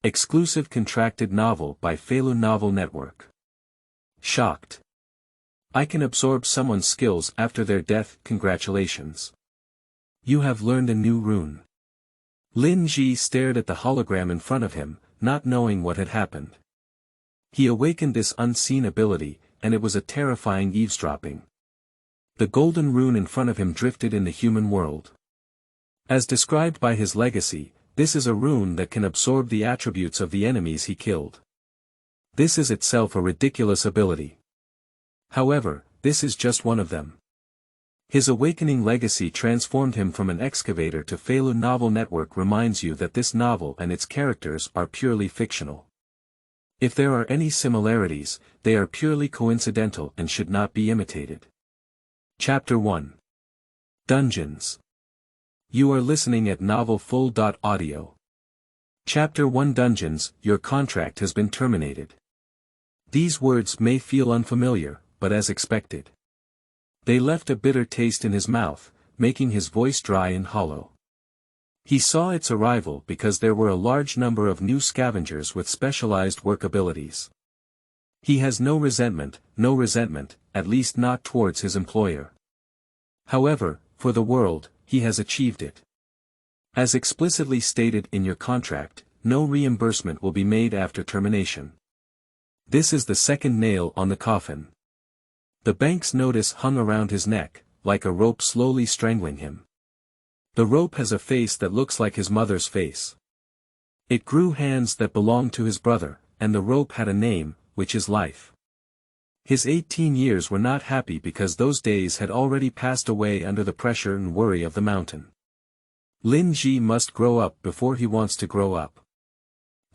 Exclusive contracted novel by Feilu Novel Network. Shocked. I can absorb someone's skills after their death. Congratulations. You have learned a new rune. Lin Zhi stared at the hologram in front of him, not knowing what had happened. He awakened this unseen ability, and it was a terrifying eavesdropping. The golden rune in front of him drifted in the human world. As described by his legacy, this is a rune that can absorb the attributes of the enemies he killed. This is itself a ridiculous ability. However, this is just one of them. His awakening legacy transformed him from an excavator to Feilu Novel Network reminds you that this novel and its characters are purely fictional. If there are any similarities, they are purely coincidental and should not be imitated. Chapter 1. Dungeons. You are listening at novelfull.audio. Chapter 1 Dungeons, your contract has been terminated. These words may feel unfamiliar, but as expected. They left a bitter taste in his mouth, making his voice dry and hollow. He saw its arrival because there were a large number of new scavengers with specialized work abilities. He has no resentment, at least not towards his employer. However, for the world, he has achieved it. As explicitly stated in your contract, no reimbursement will be made after termination. This is the second nail on the coffin. The bank's notice hung around his neck, like a rope slowly strangling him. The rope has a face that looks like his mother's face. It grew hands that belonged to his brother, and the rope had a name, which is life. His 18 years were not happy because those days had already passed away under the pressure and worry of the mountain. Lin Zhi must grow up before he wants to grow up.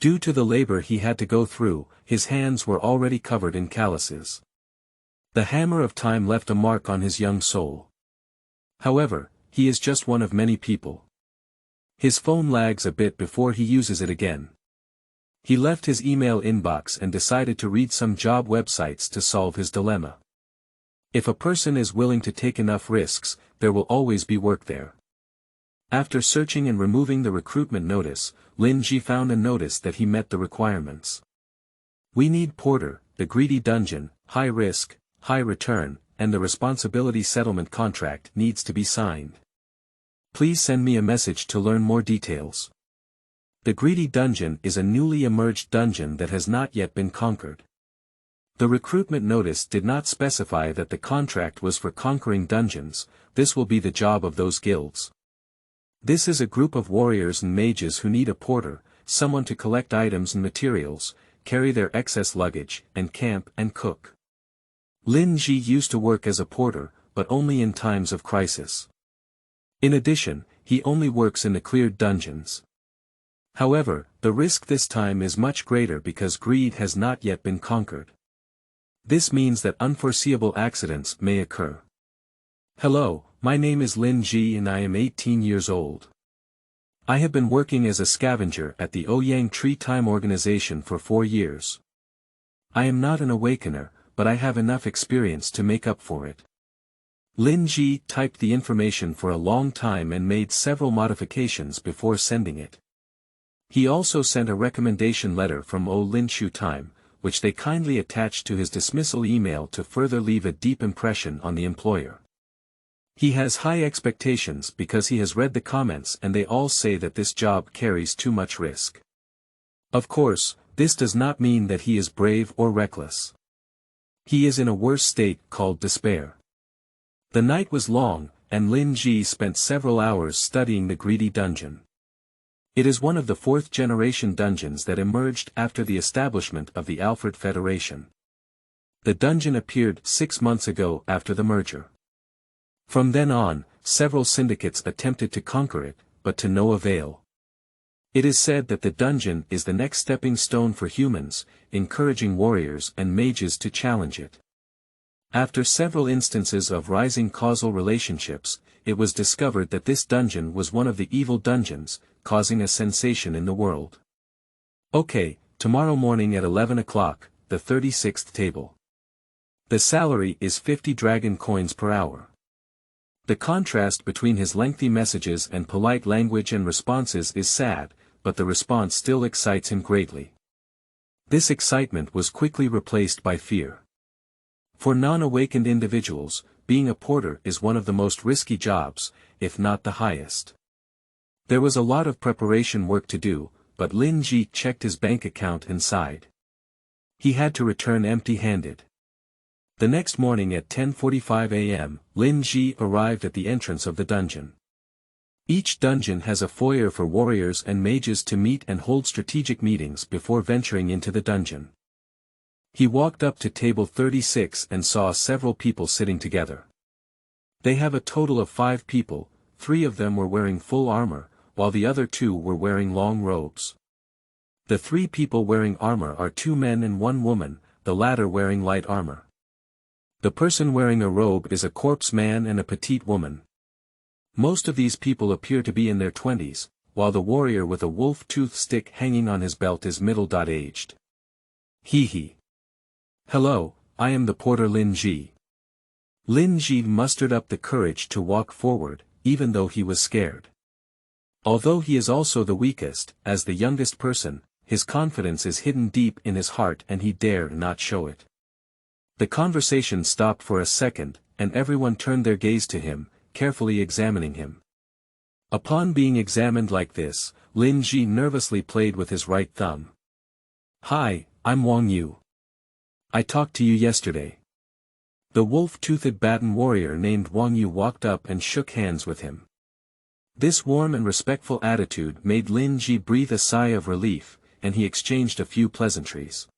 Due to the labor he had to go through, his hands were already covered in calluses. The hammer of time left a mark on his young soul. However, he is just one of many people. His phone lags a bit before he uses it again. He left his email inbox and decided to read some job websites to solve his dilemma. If a person is willing to take enough risks, there will always be work there. After searching and removing the recruitment notice, Lin Zhi found a notice that he met the requirements. We need porter, the greedy dungeon, high risk, high return, and the responsibility settlement contract needs to be signed. Please send me a message to learn more details. The greedy dungeon is a newly emerged dungeon that has not yet been conquered. The recruitment notice did not specify that the contract was for conquering dungeons. This will be the job of those guilds. This is a group of warriors and mages who need a porter, someone to collect items and materials, carry their excess luggage, and camp and cook. Lin Zhi used to work as a porter, but only in times of crisis. In addition, he only works in the cleared dungeons. However, the risk this time is much greater because greed has not yet been conquered. This means that unforeseeable accidents may occur. Hello, my name is Lin Zhi and I am 18 years old. I have been working as a scavenger at the Ouyang Tree Time Organization for 4 years. I am not an awakener, but I have enough experience to make up for it. Lin Zhi typed the information for a long time and made several modifications before sending it. He also sent a recommendation letter from Lin Shu Time, which they kindly attached to his dismissal email to further leave a deep impression on the employer. He has high expectations because he has read the comments and they all say that this job carries too much risk. Of course, this does not mean that he is brave or reckless. He is in a worse state called despair. The night was long, and Lin Zhi spent several hours studying the greedy dungeon. It is one of the 4th-generation dungeons that emerged after the establishment of the Alfred Federation. The dungeon appeared 6 months ago after the merger. From then on, several syndicates attempted to conquer it, but to no avail. It is said that the dungeon is the next stepping stone for humans, encouraging warriors and mages to challenge it. After several instances of rising causal relationships, it was discovered that this dungeon was one of the evil dungeons, causing a sensation in the world. Okay, tomorrow morning at 11 o'clock, the 36th table. The salary is 50 dragon coins per hour. The contrast between his lengthy messages and polite language and responses is sad, but the response still excites him greatly. This excitement was quickly replaced by fear. For non-awakened individuals, being a porter is one of the most risky jobs, if not the highest. There was a lot of preparation work to do, but Lin Zhi checked his bank account and sighed. He had to return empty-handed. The next morning at 10:45 a.m., Lin Zhi arrived at the entrance of the dungeon. Each dungeon has a foyer for warriors and mages to meet and hold strategic meetings before venturing into the dungeon. He walked up to table 36 and saw several people sitting together. They have a total of 5 people, 3 of them were wearing full armor, while the other 2 were wearing long robes. The 3 people wearing armor are 2 men and 1 woman, the latter wearing light armor. The person wearing a robe is a corpse man and a petite woman. Most of these people appear to be in their 20s, while the warrior with a wolf tooth stick hanging on his belt is middle-aged. Hee. Hello, I am the porter Lin Zhi. Lin Zhi mustered up the courage to walk forward, even though he was scared. Although he is also the weakest, as the youngest person, his confidence is hidden deep in his heart and he dare not show it. The conversation stopped for a second, and everyone turned their gaze to him, carefully examining him. Upon being examined like this, Lin Zhi nervously played with his right thumb. Hi, I'm Wang Yu. I talked to you yesterday. The wolf-toothed baton warrior named Wang Yu walked up and shook hands with him. This warm and respectful attitude made Lin Zhi breathe a sigh of relief, and he exchanged a few pleasantries.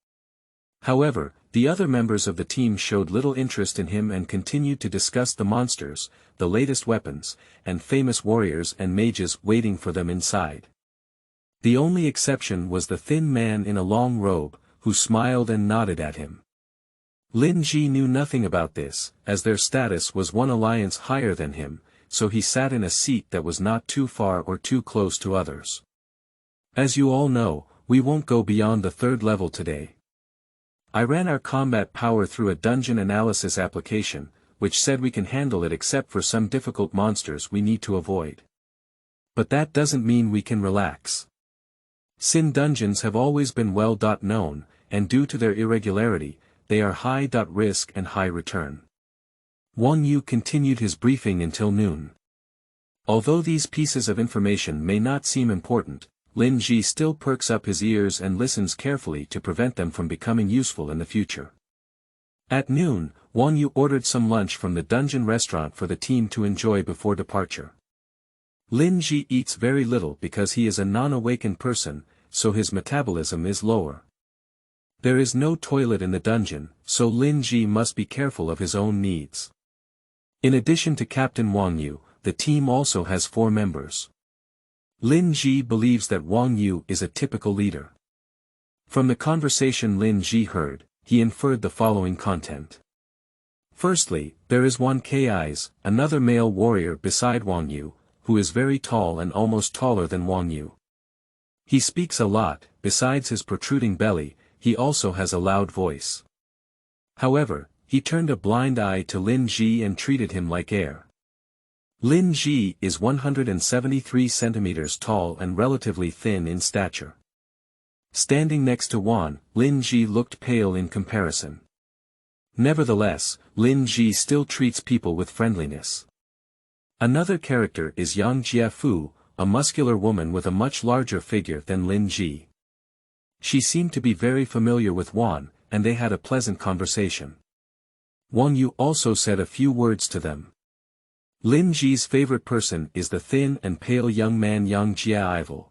However, the other members of the team showed little interest in him and continued to discuss the monsters, the latest weapons, and famous warriors and mages waiting for them inside. The only exception was the thin man in a long robe, who smiled and nodded at him. Lin Zhi knew nothing about this, as their status was one alliance higher than him, so he sat in a seat that was not too far or too close to others. As you all know, we won't go beyond the 3rd level today. I ran our combat power through a dungeon analysis application, which said we can handle it except for some difficult monsters we need to avoid. But that doesn't mean we can relax. Sin dungeons have always been well known, and due to their irregularity, they are high risk and high return. Wang Yu continued his briefing until noon. Although these pieces of information may not seem important, Lin Zhi still perks up his ears and listens carefully to prevent them from becoming useful in the future. At noon, Wang Yu ordered some lunch from the dungeon restaurant for the team to enjoy before departure. Lin Zhi eats very little because he is a non-awakened person, so his metabolism is lower. There is no toilet in the dungeon, so Lin Zhi must be careful of his own needs. In addition to Captain Wang Yu, the team also has 4 members. Lin Zhi believes that Wang Yu is a typical leader. From the conversation Lin Zhi heard, he inferred the following content. Firstly, there is Wan Kai's, another male warrior beside Wang Yu, who is very tall and almost taller than Wang Yu. He speaks a lot, besides his protruding belly, he also has a loud voice. However, he turned a blind eye to Lin Zhi and treated him like air. Lin Zhi is 173 centimeters tall and relatively thin in stature. Standing next to Wan, Lin Zhi looked pale in comparison. Nevertheless, Lin Zhi still treats people with friendliness. Another character is Yang Jiafu, a muscular woman with a much larger figure than Lin Zhi. She seemed to be very familiar with Wan, and they had a pleasant conversation. Wang Yu also said a few words to them. Lin Zhi's favorite person is the thin and pale young man Yang Jiaival.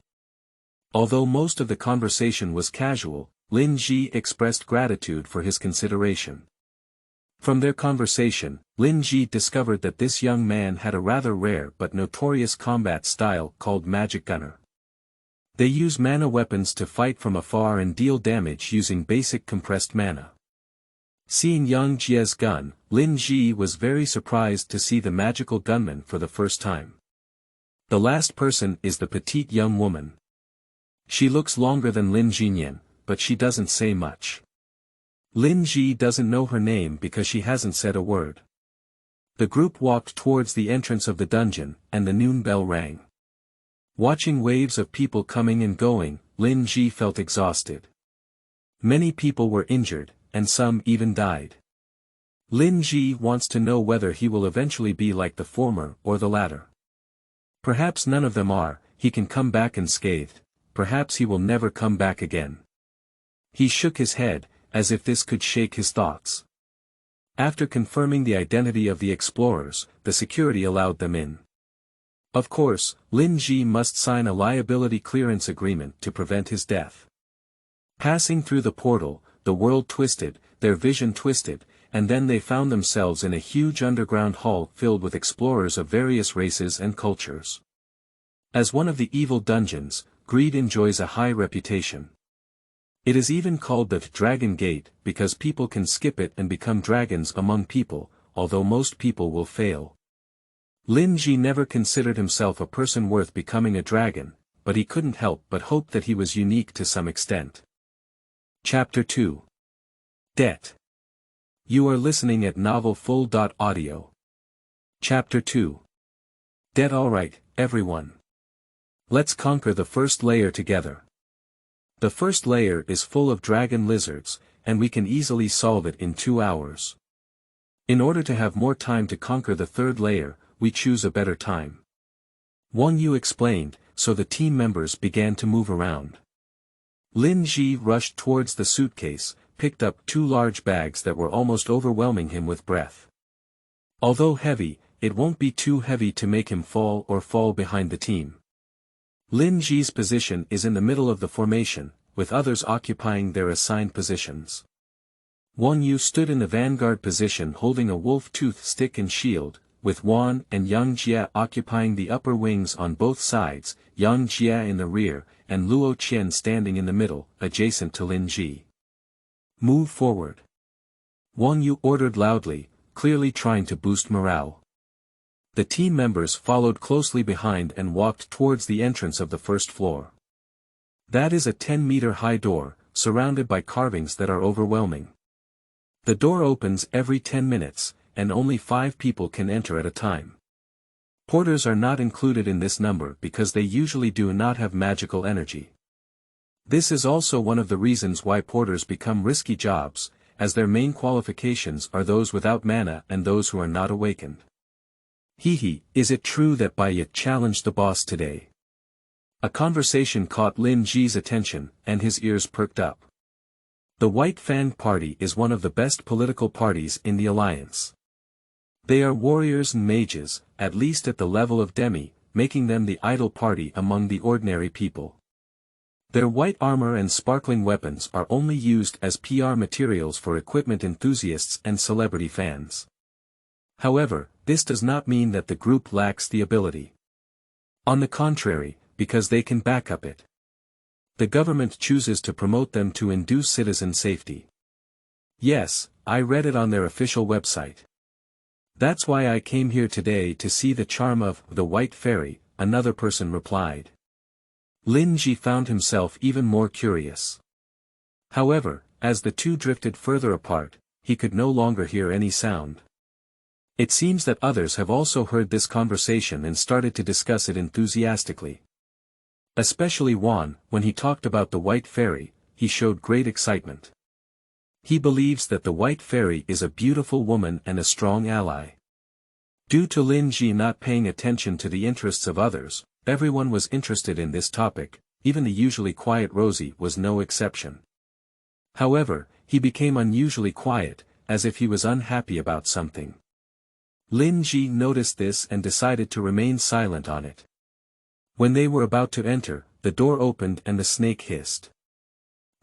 Although most of the conversation was casual, Lin Zhi expressed gratitude for his consideration. From their conversation, Lin Zhi discovered that this young man had a rather rare but notorious combat style called Magic Gunner. They use mana weapons to fight from afar and deal damage using basic compressed mana. Seeing Yang Jie's gun, Lin Zhi was very surprised to see the magical gunman for the first time. The last person is the petite young woman. She looks longer than Lin Jinyan, but she doesn't say much. Lin Zhi doesn't know her name because she hasn't said a word. The group walked towards the entrance of the dungeon, and the noon bell rang. Watching waves of people coming and going, Lin Zhi felt exhausted. Many people were injured, and some even died. Lin Zhi wants to know whether he will eventually be like the former or the latter. Perhaps none of them are, he can come back unscathed, perhaps he will never come back again. He shook his head, as if this could shake his thoughts. After confirming the identity of the explorers, the security allowed them in. Of course, Lin Zhi must sign a liability clearance agreement to prevent his death. Passing through the portal, the world twisted, their vision twisted, and then they found themselves in a huge underground hall filled with explorers of various races and cultures. As one of the evil dungeons, greed enjoys a high reputation. It is even called the Dragon Gate because people can skip it and become dragons among people, although most people will fail. Lin Zhi never considered himself a person worth becoming a dragon, but he couldn't help but hope that he was unique to some extent. Chapter 2. Debt. You are listening at novelfull.audio. Chapter 2. Debt. Alright, everyone. Let's conquer the first layer together. The first layer is full of dragon lizards, and we can easily solve it in 2 hours. In order to have more time to conquer the third layer, we choose a better time. Wang Yu explained, so the team members began to move around. Lin Zhi rushed towards the suitcase, picked up 2 large bags that were almost overwhelming him with breath. Although heavy, it won't be too heavy to make him fall or fall behind the team. Lin Zhi's position is in the middle of the formation, with others occupying their assigned positions. Wang Yu stood in the vanguard position holding a wolf tooth stick and shield, with Wan and Yang Jie occupying the upper wings on both sides, Yang Jie in the rear, and Luo Qian standing in the middle, adjacent to Lin Zhi. Move forward. Wang Yu ordered loudly, clearly trying to boost morale. The team members followed closely behind and walked towards the entrance of the first floor. That is a 10-meter-high door, surrounded by carvings that are overwhelming. The door opens every 10 minutes, and only 5 people can enter at a time. Porters are not included in this number because they usually do not have magical energy. This is also one of the reasons why porters become risky jobs, as their main qualifications are those without mana and those who are not awakened. Is it true that Bai Yi challenged the boss today? A conversation caught Lin Zhi's attention, and his ears perked up. The White Fang Party is one of the best political parties in the alliance. They are warriors and mages, at least at the level of demi, making them the idle party among the ordinary people. Their white armor and sparkling weapons are only used as PR materials for equipment enthusiasts and celebrity fans. However, this does not mean that the group lacks the ability. On the contrary, because they can back up it. The government chooses to promote them to induce citizen safety. Yes, I read it on their official website. That's why I came here today to see the charm of the White Fairy, another person replied. Lin Zhi found himself even more curious. However, as the two drifted further apart, he could no longer hear any sound. It seems that others have also heard this conversation and started to discuss it enthusiastically. Especially Wan, when he talked about the White Fairy, he showed great excitement. He believes that the White Fairy is a beautiful woman and a strong ally. Due to Lin Zhi not paying attention to the interests of others, everyone was interested in this topic, even the usually quiet Rosie was no exception. However, he became unusually quiet, as if he was unhappy about something. Lin Zhi noticed this and decided to remain silent on it. When they were about to enter, the door opened and the snake hissed.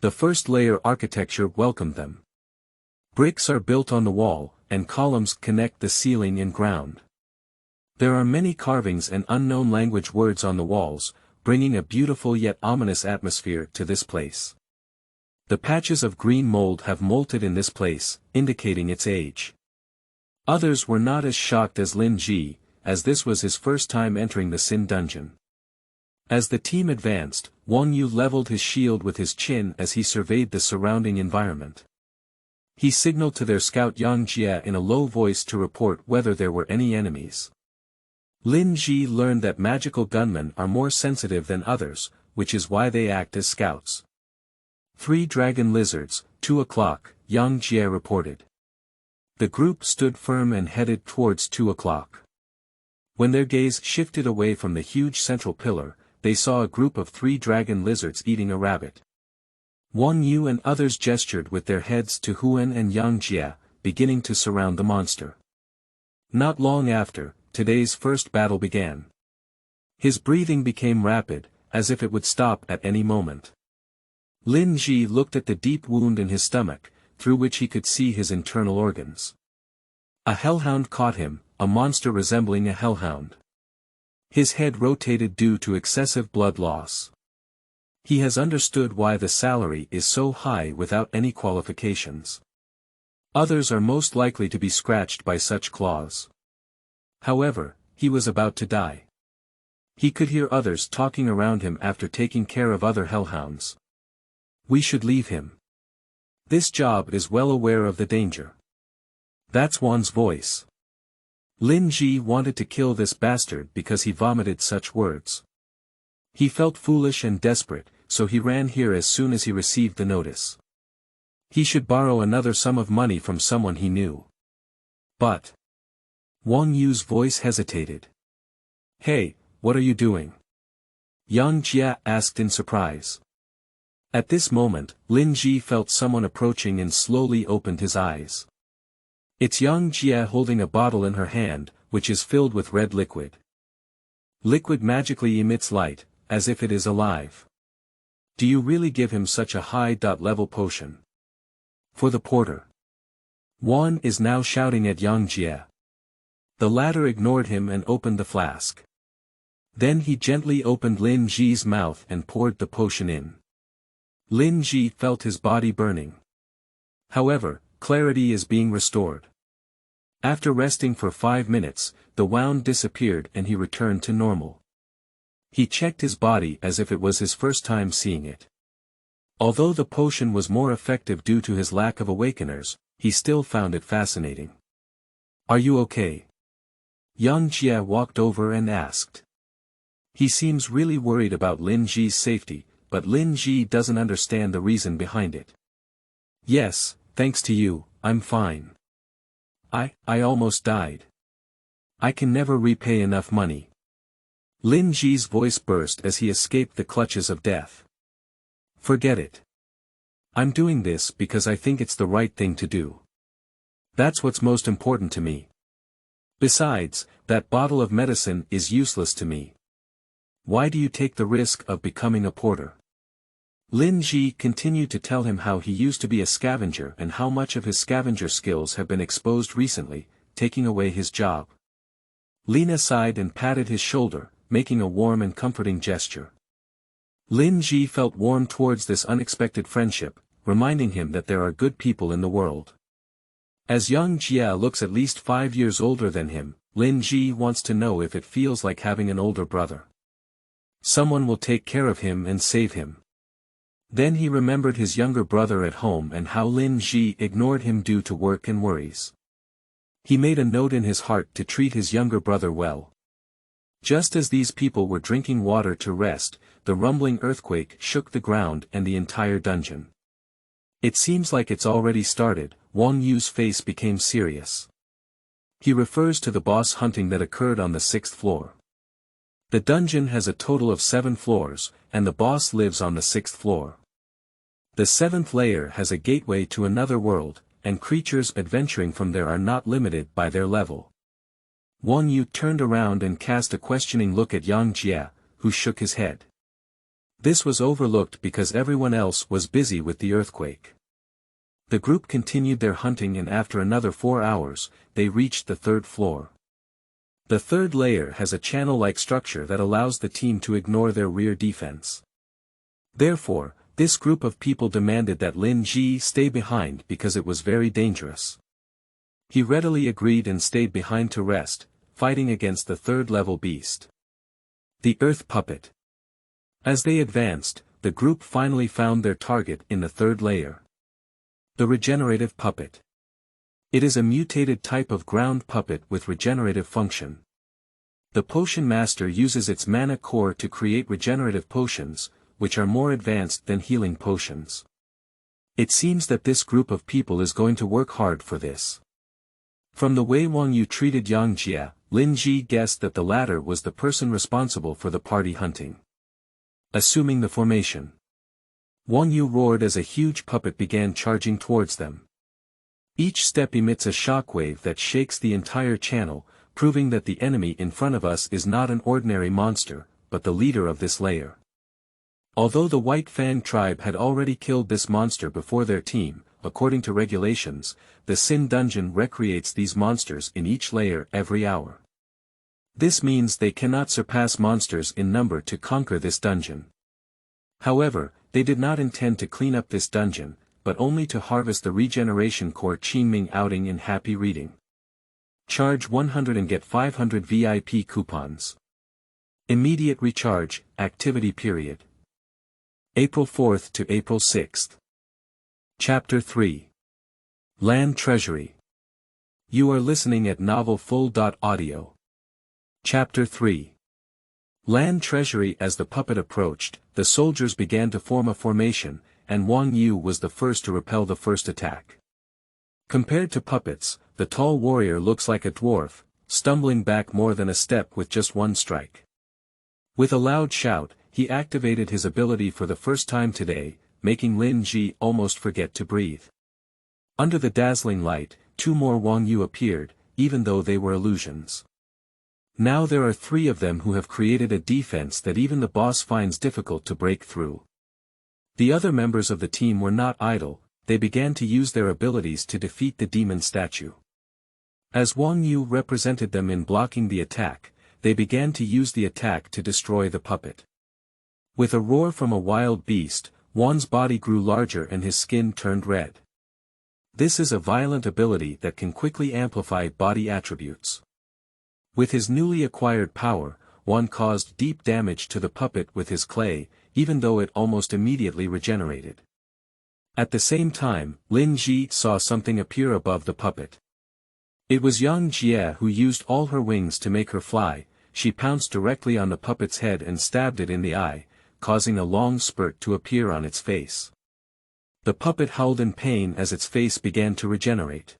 The first layer architecture welcomed them. Bricks are built on the wall, and columns connect the ceiling and ground. There are many carvings and unknown language words on the walls, bringing a beautiful yet ominous atmosphere to this place. The patches of green mold have molted in this place, indicating its age. Others were not as shocked as Lin Zhi, as this was his first time entering the Sin dungeon. As the team advanced, Wang Yu leveled his shield with his chin as he surveyed the surrounding environment. He signaled to their scout Yang Jie in a low voice to report whether there were any enemies. Lin Zhi learned that magical gunmen are more sensitive than others, which is why they act as scouts. 3 dragon lizards, 2 o'clock, Yang Jie reported. The group stood firm and headed towards 2 o'clock. When their gaze shifted away from the huge central pillar, they saw a group of 3 dragon lizards eating a rabbit. Wang Yu and others gestured with their heads to Huan and Yang Jie, beginning to surround the monster. Not long after, today's first battle began. His breathing became rapid, as if it would stop at any moment. Lin Zhi looked at the deep wound in his stomach, through which he could see his internal organs. A hellhound caught him, a monster resembling a hellhound. His head rotated due to excessive blood loss. He has understood why the salary is so high without any qualifications. Others are most likely to be scratched by such claws. However, he was about to die. He could hear others talking around him after taking care of other hellhounds. We should leave him. This job is well aware of the danger. That's Wan's voice. Lin Zhi wanted to kill this bastard because he vomited such words. He felt foolish and desperate, so he ran here as soon as he received the notice. He should borrow another sum of money from someone he knew. But Wang Yu's voice hesitated. Hey, what are you doing? Yang Jie asked in surprise. At this moment, Lin Zhi felt someone approaching and slowly opened his eyes. It's Yang Jie holding a bottle in her hand, which is filled with red liquid. Liquid magically emits light, as if it is alive. Do you really give him such a high-level potion? For the porter. Wan is now shouting at Yang Jie. The latter ignored him and opened the flask. Then he gently opened Lin Zhi's mouth and poured the potion in. Lin Zhi felt his body burning. However, clarity is being restored. After resting for 5 minutes, the wound disappeared and he returned to normal. He checked his body as if it was his first time seeing it. Although the potion was more effective due to his lack of awakeners, he still found it fascinating. Are you okay? Yang Jie walked over and asked. He seems really worried about Lin Zhi's safety, but Lin Zhi doesn't understand the reason behind it. Yes, thanks to you, I'm fine. I almost died. I can never repay enough money. Lin Zhi's voice burst as he escaped the clutches of death. Forget it. I'm doing this because I think it's the right thing to do. That's what's most important to me. Besides, that bottle of medicine is useless to me. Why do you take the risk of becoming a porter? Lin Zhi continued to tell him how he used to be a scavenger and how much of his scavenger skills have been exposed recently, taking away his job. Lina sighed and patted his shoulder, making a warm and comforting gesture. Lin Zhi felt warm towards this unexpected friendship, reminding him that there are good people in the world. As Yang Jie looks at least 5 years older than him, Lin Zhi wants to know if it feels like having an older brother. Someone will take care of him and save him. Then he remembered his younger brother at home and how Lin Zhi ignored him due to work and worries. He made a note in his heart to treat his younger brother well. Just as these people were drinking water to rest, the rumbling earthquake shook the ground and the entire dungeon. It seems like it's already started. Wang Yu's face became serious. He refers to the boss hunting that occurred on the 6th floor. The dungeon has a total of 7 floors, and the boss lives on the 6th floor. The 7th layer has a gateway to another world, and creatures adventuring from there are not limited by their level. Wang Yu turned around and cast a questioning look at Yang Jie, who shook his head. This was overlooked because everyone else was busy with the earthquake. The group continued their hunting and after another 4 hours, they reached the 3rd floor. The 3rd layer has a channel-like structure that allows the team to ignore their rear defense. Therefore, this group of people demanded that Lin Zhi stay behind because it was very dangerous. He readily agreed and stayed behind to rest, fighting against the 3rd-level beast. The Earth Puppet. As they advanced, the group finally found their target in the 3rd layer. The Regenerative Puppet. It is a mutated type of ground puppet with regenerative function. The potion master uses its mana core to create regenerative potions, which are more advanced than healing potions. It seems that this group of people is going to work hard for this. From the way Wang Yu treated Yang Jie, Lin Zhi guessed that the latter was the person responsible for the party hunting. Assuming the formation, Wang Yu roared as a huge puppet began charging towards them. Each step emits a shockwave that shakes the entire channel, proving that the enemy in front of us is not an ordinary monster, but the leader of this layer. Although the White Fang tribe had already killed this monster before their team, according to regulations, the Sin Dungeon recreates these monsters in each layer every hour. This means they cannot surpass monsters in number to conquer this dungeon. However, they did not intend to clean up this dungeon, but only to harvest the regeneration core. Qingming outing in happy reading. Charge 100 and get 500 VIP coupons. Immediate recharge, activity period. April 4th to April 6th. Chapter 3. Land Treasury. You are listening at novelfull.audio. Chapter 3. Land Treasury. As the puppet approached, the soldiers began to form a formation, and Wang Yu was the first to repel the first attack. Compared to puppets, the tall warrior looks like a dwarf, stumbling back more than a step with just one strike. With a loud shout, he activated his ability for the first time today, making Lin Zhi almost forget to breathe. Under the dazzling light, two more Wang Yu appeared, even though they were illusions. Now there are three of them who have created a defense that even the boss finds difficult to break through. The other members of the team were not idle, they began to use their abilities to defeat the demon statue. As Wang Yu represented them in blocking the attack, they began to use the attack to destroy the puppet. With a roar from a wild beast, Wan's body grew larger and his skin turned red. This is a violent ability that can quickly amplify body attributes. With his newly acquired power, Wan caused deep damage to the puppet with his clay, even though it almost immediately regenerated. At the same time, Lin Zhi saw something appear above the puppet. It was Yang Jie who used all her wings to make her fly. She pounced directly on the puppet's head and stabbed it in the eye, causing a long spurt to appear on its face. The puppet howled in pain as its face began to regenerate.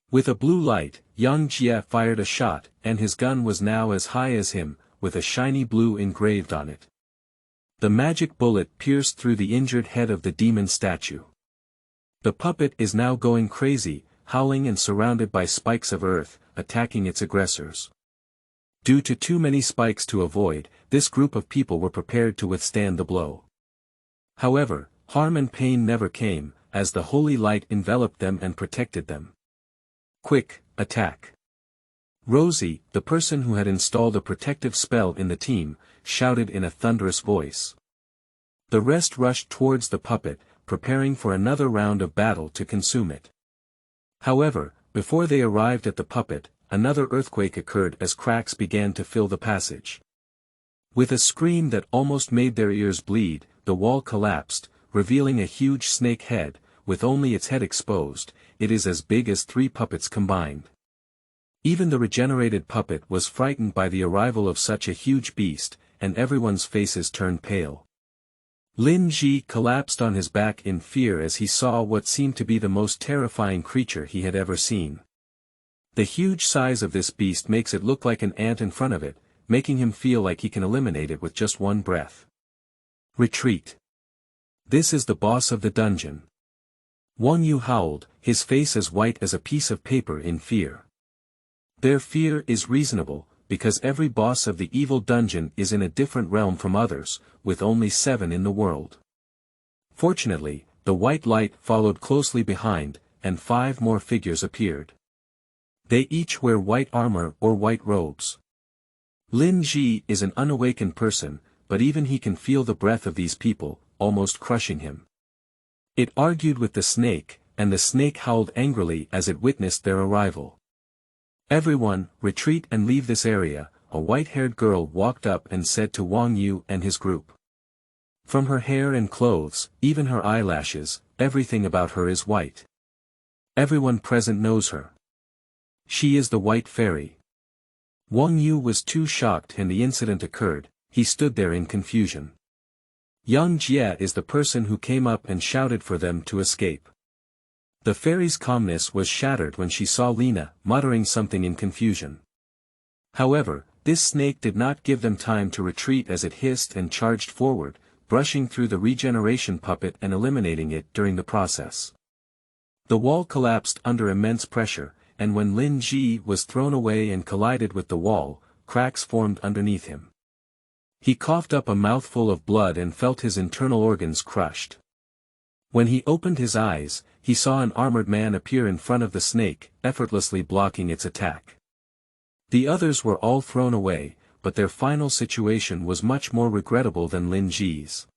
With a blue light, Yang Jie fired a shot, and his gun was now as high as him, with a shiny blue engraved on it. The magic bullet pierced through the injured head of the demon statue. The puppet is now going crazy, howling and surrounded by spikes of earth, attacking its aggressors. Due to too many spikes to avoid, this group of people were prepared to withstand the blow. However, harm and pain never came, as the holy light enveloped them and protected them. Quick, attack! Rosie, the person who had installed a protective spell in the team, shouted in a thunderous voice. The rest rushed towards the puppet, preparing for another round of battle to consume it. However, before they arrived at the puppet, another earthquake occurred as cracks began to fill the passage. With a scream that almost made their ears bleed, the wall collapsed, revealing a huge snake head. With only its head exposed, it is as big as 3 puppets combined. Even the regenerated puppet was frightened by the arrival of such a huge beast, and everyone's faces turned pale. Lin Zhi collapsed on his back in fear as he saw what seemed to be the most terrifying creature he had ever seen. The huge size of this beast makes it look like an ant in front of it, making him feel like he can eliminate it with just one breath. Retreat. This is the boss of the dungeon. Wang Yu howled, his face as white as a piece of paper in fear. Their fear is reasonable, because every boss of the evil dungeon is in a different realm from others, with only 7 in the world. Fortunately, the white light followed closely behind, and 5 more figures appeared. They each wear white armor or white robes. Lin Zhi is an unawakened person, but even he can feel the breath of these people, almost crushing him. It argued with the snake, and the snake howled angrily as it witnessed their arrival. Everyone, retreat and leave this area, a white-haired girl walked up and said to Wang Yu and his group. From her hair and clothes, even her eyelashes, everything about her is white. Everyone present knows her. She is the White Fairy. Wang Yu was too shocked and the incident occurred, he stood there in confusion. Yang Jie is the person who came up and shouted for them to escape. The fairy's calmness was shattered when she saw Lina muttering something in confusion. However, this snake did not give them time to retreat as it hissed and charged forward, brushing through the regeneration puppet and eliminating it during the process. The wall collapsed under immense pressure, and when Lin Zhi was thrown away and collided with the wall, cracks formed underneath him. He coughed up a mouthful of blood and felt his internal organs crushed. When he opened his eyes, he saw an armored man appear in front of the snake, effortlessly blocking its attack. The others were all thrown away, but their final situation was much more regrettable than Lin Zhi's.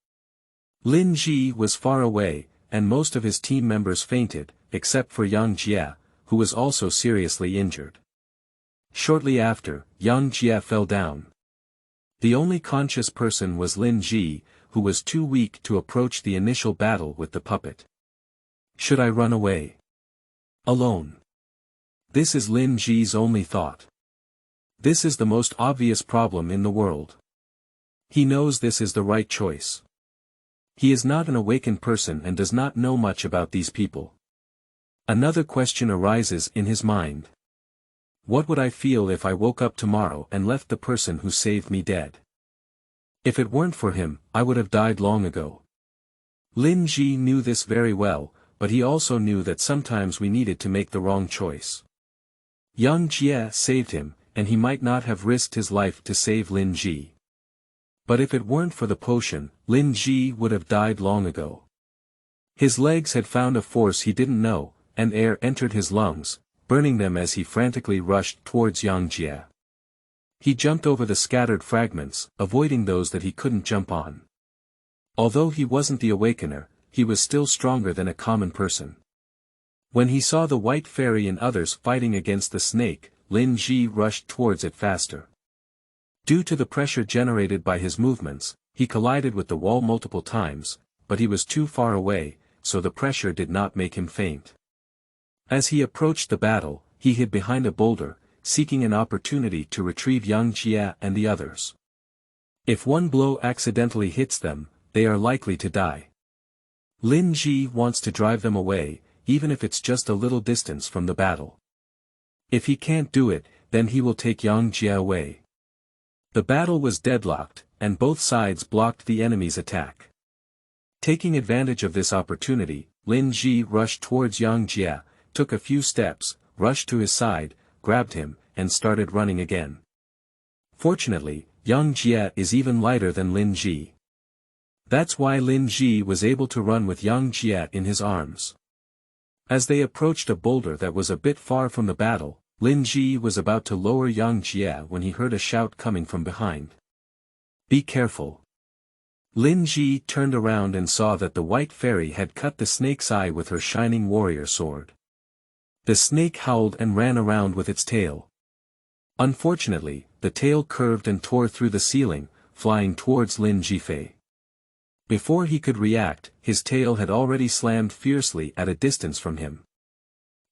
Lin Zhi was far away, and most of his team members fainted, except for Yang Jie, who was also seriously injured. Shortly after, Yang Jie fell down. The only conscious person was Lin Zhi, who was too weak to approach the initial battle with the puppet. Should I run away? Alone? This is Lin Zhi's only thought. This is the most obvious problem in the world. He knows this is the right choice. He is not an awakened person and does not know much about these people. Another question arises in his mind. What would I feel if I woke up tomorrow and left the person who saved me dead? If it weren't for him, I would have died long ago. Lin Zhi knew this very well, but he also knew that sometimes we needed to make the wrong choice. Yang Jie saved him, and he might not have risked his life to save Lin Zhi. But if it weren't for the potion, Lin Zhi would have died long ago. His legs had found a force he didn't know, and air entered his lungs, burning them as he frantically rushed towards Yang Jie. He jumped over the scattered fragments, avoiding those that he couldn't jump on. Although he wasn't the awakener, he was still stronger than a common person. When he saw the white fairy and others fighting against the snake, Lin Zhi rushed towards it faster. Due to the pressure generated by his movements, he collided with the wall multiple times, but he was too far away, so the pressure did not make him faint. As he approached the battle, he hid behind a boulder, seeking an opportunity to retrieve Yang Jie and the others. If one blow accidentally hits them, they are likely to die. Lin Zhi wants to drive them away, even if it's just a little distance from the battle. If he can't do it, then he will take Yang Jie away. The battle was deadlocked, and both sides blocked the enemy's attack. Taking advantage of this opportunity, Lin Zhi rushed towards Yang Jie, took a few steps, rushed to his side, grabbed him, and started running again. Fortunately, Yang Jie is even lighter than Lin Zhi. That's why Lin Zhi was able to run with Yang Jie in his arms. As they approached a boulder that was a bit far from the battle, Lin Zhi was about to lower Yang Jie when he heard a shout coming from behind. Be careful. Lin Zhi turned around and saw that the white fairy had cut the snake's eye with her shining warrior sword. The snake howled and ran around with its tail. Unfortunately, the tail curved and tore through the ceiling, flying towards Lin Zhifei. Before he could react, his tail had already slammed fiercely at a distance from him.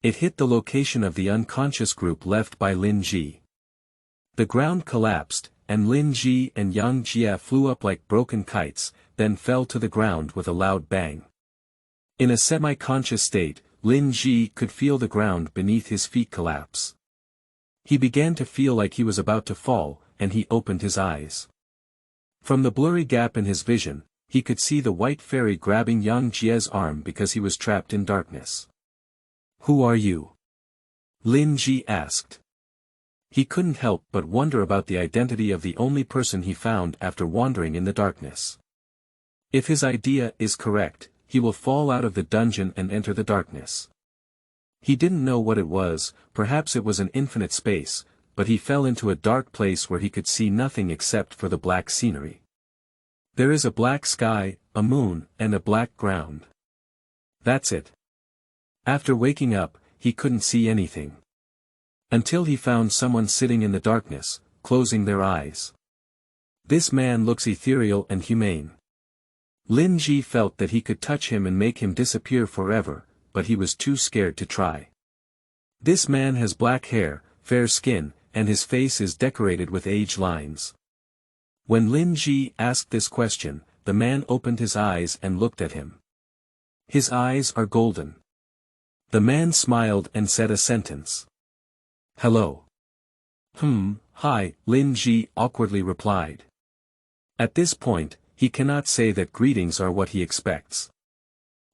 It hit the location of the unconscious group left by Lin Zhi. The ground collapsed, and Lin Zhi and Yang Jie flew up like broken kites, then fell to the ground with a loud bang. In a semi-conscious state, Lin Zhi could feel the ground beneath his feet collapse. He began to feel like he was about to fall, and he opened his eyes. From the blurry gap in his vision, he could see the white fairy grabbing Yang Jie's arm because he was trapped in darkness. Who are you? Lin Zhi asked. He couldn't help but wonder about the identity of the only person he found after wandering in the darkness. If his idea is correct, he will fall out of the dungeon and enter the darkness. He didn't know what it was, perhaps it was an infinite space, but he fell into a dark place where he could see nothing except for the black scenery. There is a black sky, a moon, and a black ground. That's it. After waking up, he couldn't see anything. Until he found someone sitting in the darkness, closing their eyes. This man looks ethereal and humane. Lin Zhi felt that he could touch him and make him disappear forever, but he was too scared to try. This man has black hair, fair skin, and his face is decorated with age lines. When Lin Zhi asked this question, the man opened his eyes and looked at him. His eyes are golden. The man smiled and said a sentence. Hello. Hi, Lin Zhi awkwardly replied. At this point, he cannot say that greetings are what he expects.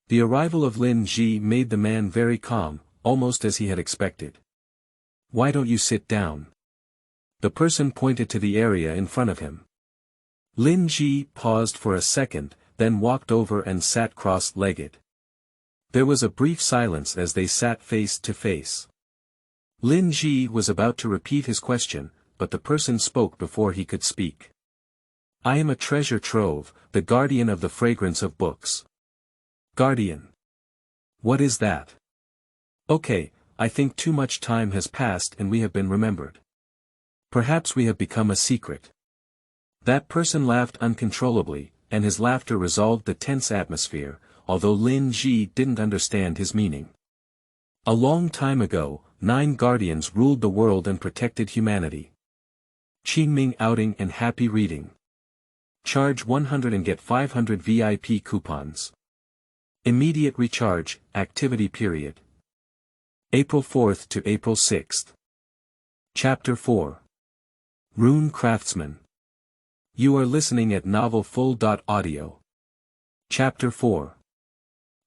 The arrival of Lin Zhi made the man very calm, almost as he had expected. Why don't you sit down? The person pointed to the area in front of him. Lin Zhi paused for a second, then walked over and sat cross-legged. There was a brief silence as they sat face to face. Lin Zhi was about to repeat his question, but the person spoke before he could speak. I am a treasure trove, the guardian of the fragrance of books. Guardian. What is that? Okay, I think too much time has passed and we have been remembered. Perhaps we have become a secret. That person laughed uncontrollably, and his laughter resolved the tense atmosphere, although Lin Zhi didn't understand his meaning. A long time ago, 9 guardians ruled the world and protected humanity. Qingming outing and happy reading. Charge 100 and get 500 VIP coupons. Immediate recharge, activity period. April 4th to April 6th. Chapter 4. Rune Craftsman. You are listening at novelfull.audio. Chapter 4.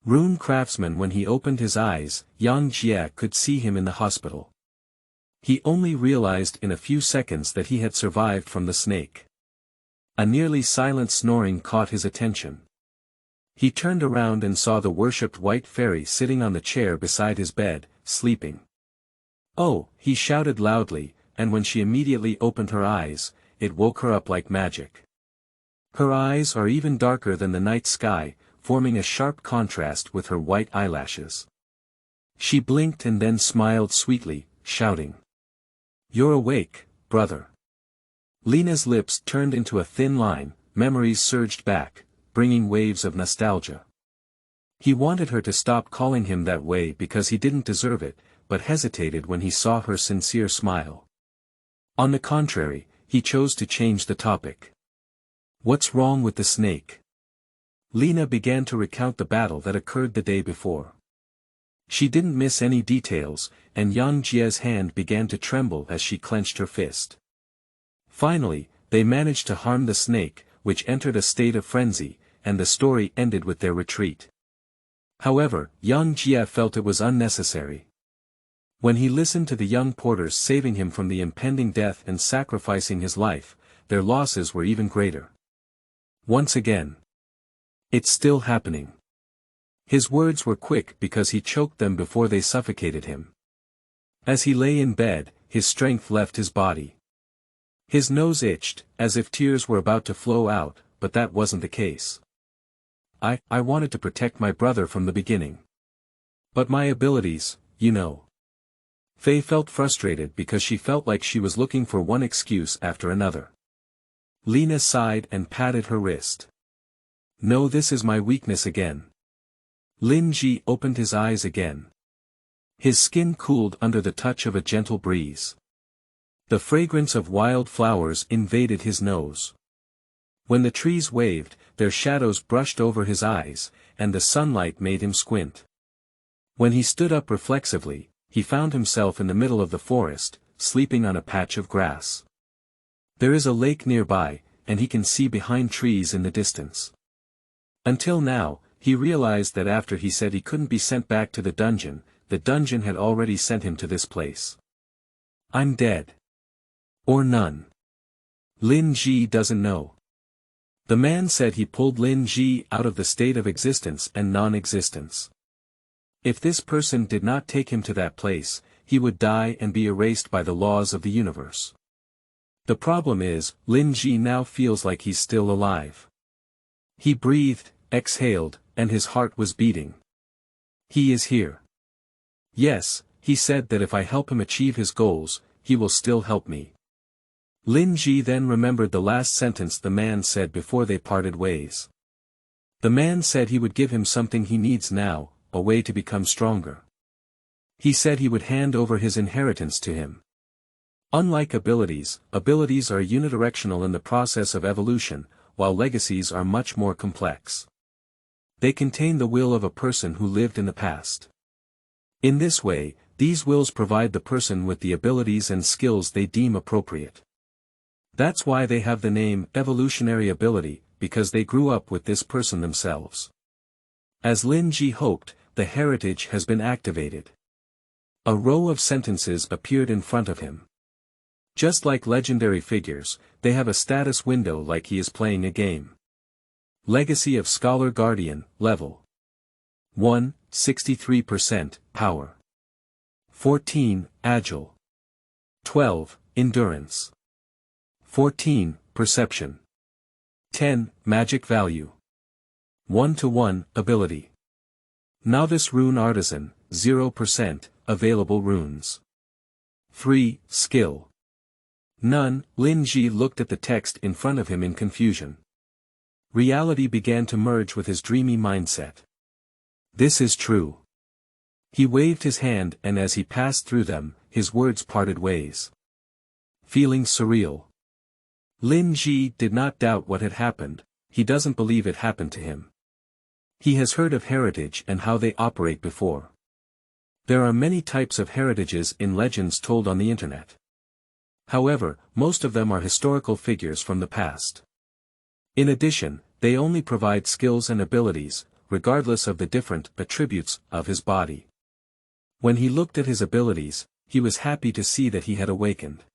Rune Craftsman. When he opened his eyes, Yang Jie could see him in the hospital. He only realized in a few seconds that he had survived from the snake. A nearly silent snoring caught his attention. He turned around and saw the worshipped white fairy sitting on the chair beside his bed, sleeping. Oh, he shouted loudly, and when she immediately opened her eyes, it woke her up like magic. Her eyes are even darker than the night sky, forming a sharp contrast with her white eyelashes. She blinked and then smiled sweetly, shouting. You're awake, brother. Lena's lips turned into a thin line, memories surged back, bringing waves of nostalgia. He wanted her to stop calling him that way because he didn't deserve it, but hesitated when he saw her sincere smile. On the contrary, he chose to change the topic. What's wrong with the snake? Lena began to recount the battle that occurred the day before. She didn't miss any details, and Yang Jie's hand began to tremble as she clenched her fist. Finally, they managed to harm the snake, which entered a state of frenzy, and the story ended with their retreat. However, Yang Jie felt it was unnecessary. When he listened to the young porters saving him from the impending death and sacrificing his life, their losses were even greater. Once again. It's still happening. His words were quick because he choked them before they suffocated him. As he lay in bed, his strength left his body. His nose itched, as if tears were about to flow out, but that wasn't the case. I wanted to protect my brother from the beginning. But my abilities, you know. Fei felt frustrated because she felt like she was looking for one excuse after another. Lena sighed and patted her wrist. No, this is my weakness again. Lin Zhi opened his eyes again. His skin cooled under the touch of a gentle breeze. The fragrance of wild flowers invaded his nose. When the trees waved, their shadows brushed over his eyes, and the sunlight made him squint. When he stood up reflexively, he found himself in the middle of the forest, sleeping on a patch of grass. There is a lake nearby, and he can see behind trees in the distance. Until now, he realized that after he said he couldn't be sent back to the dungeon had already sent him to this place. I'm dead. Or none. Lin Zhi doesn't know. The man said he pulled Lin Zhi out of the state of existence and non-existence. If this person did not take him to that place, he would die and be erased by the laws of the universe. The problem is, Lin Zhi now feels like he's still alive. He breathed, exhaled, and his heart was beating. He is here. Yes, he said that if I help him achieve his goals, he will still help me. Lin Zhi then remembered the last sentence the man said before they parted ways. The man said he would give him something he needs now, a way to become stronger. He said he would hand over his inheritance to him. Unlike abilities, abilities are unidirectional in the process of evolution, while legacies are much more complex. They contain the will of a person who lived in the past. In this way, these wills provide the person with the abilities and skills they deem appropriate. That's why they have the name evolutionary ability, because they grew up with this person themselves. As Lin Zhi hoped, the heritage has been activated. A row of sentences appeared in front of him. Just like legendary figures, they have a status window like he is playing a game. Legacy of Scholar Guardian, level 1, 63% power. 14, agile. 12, endurance. 14, perception. 10, magic value. 1-to-1, ability. Novice rune artisan, 0%, available runes. 3, skill. None. Lin Zhi looked at the text in front of him in confusion. Reality began to merge with his dreamy mindset. This is true. He waved his hand, and as he passed through them, his words parted ways. Feeling surreal. Lin Zhi did not doubt what had happened. He doesn't believe it happened to him. He has heard of heritage and how they operate before. There are many types of heritages in legends told on the internet. However, most of them are historical figures from the past. In addition, they only provide skills and abilities, regardless of the different attributes of his body. When he looked at his abilities, he was happy to see that he had awakened.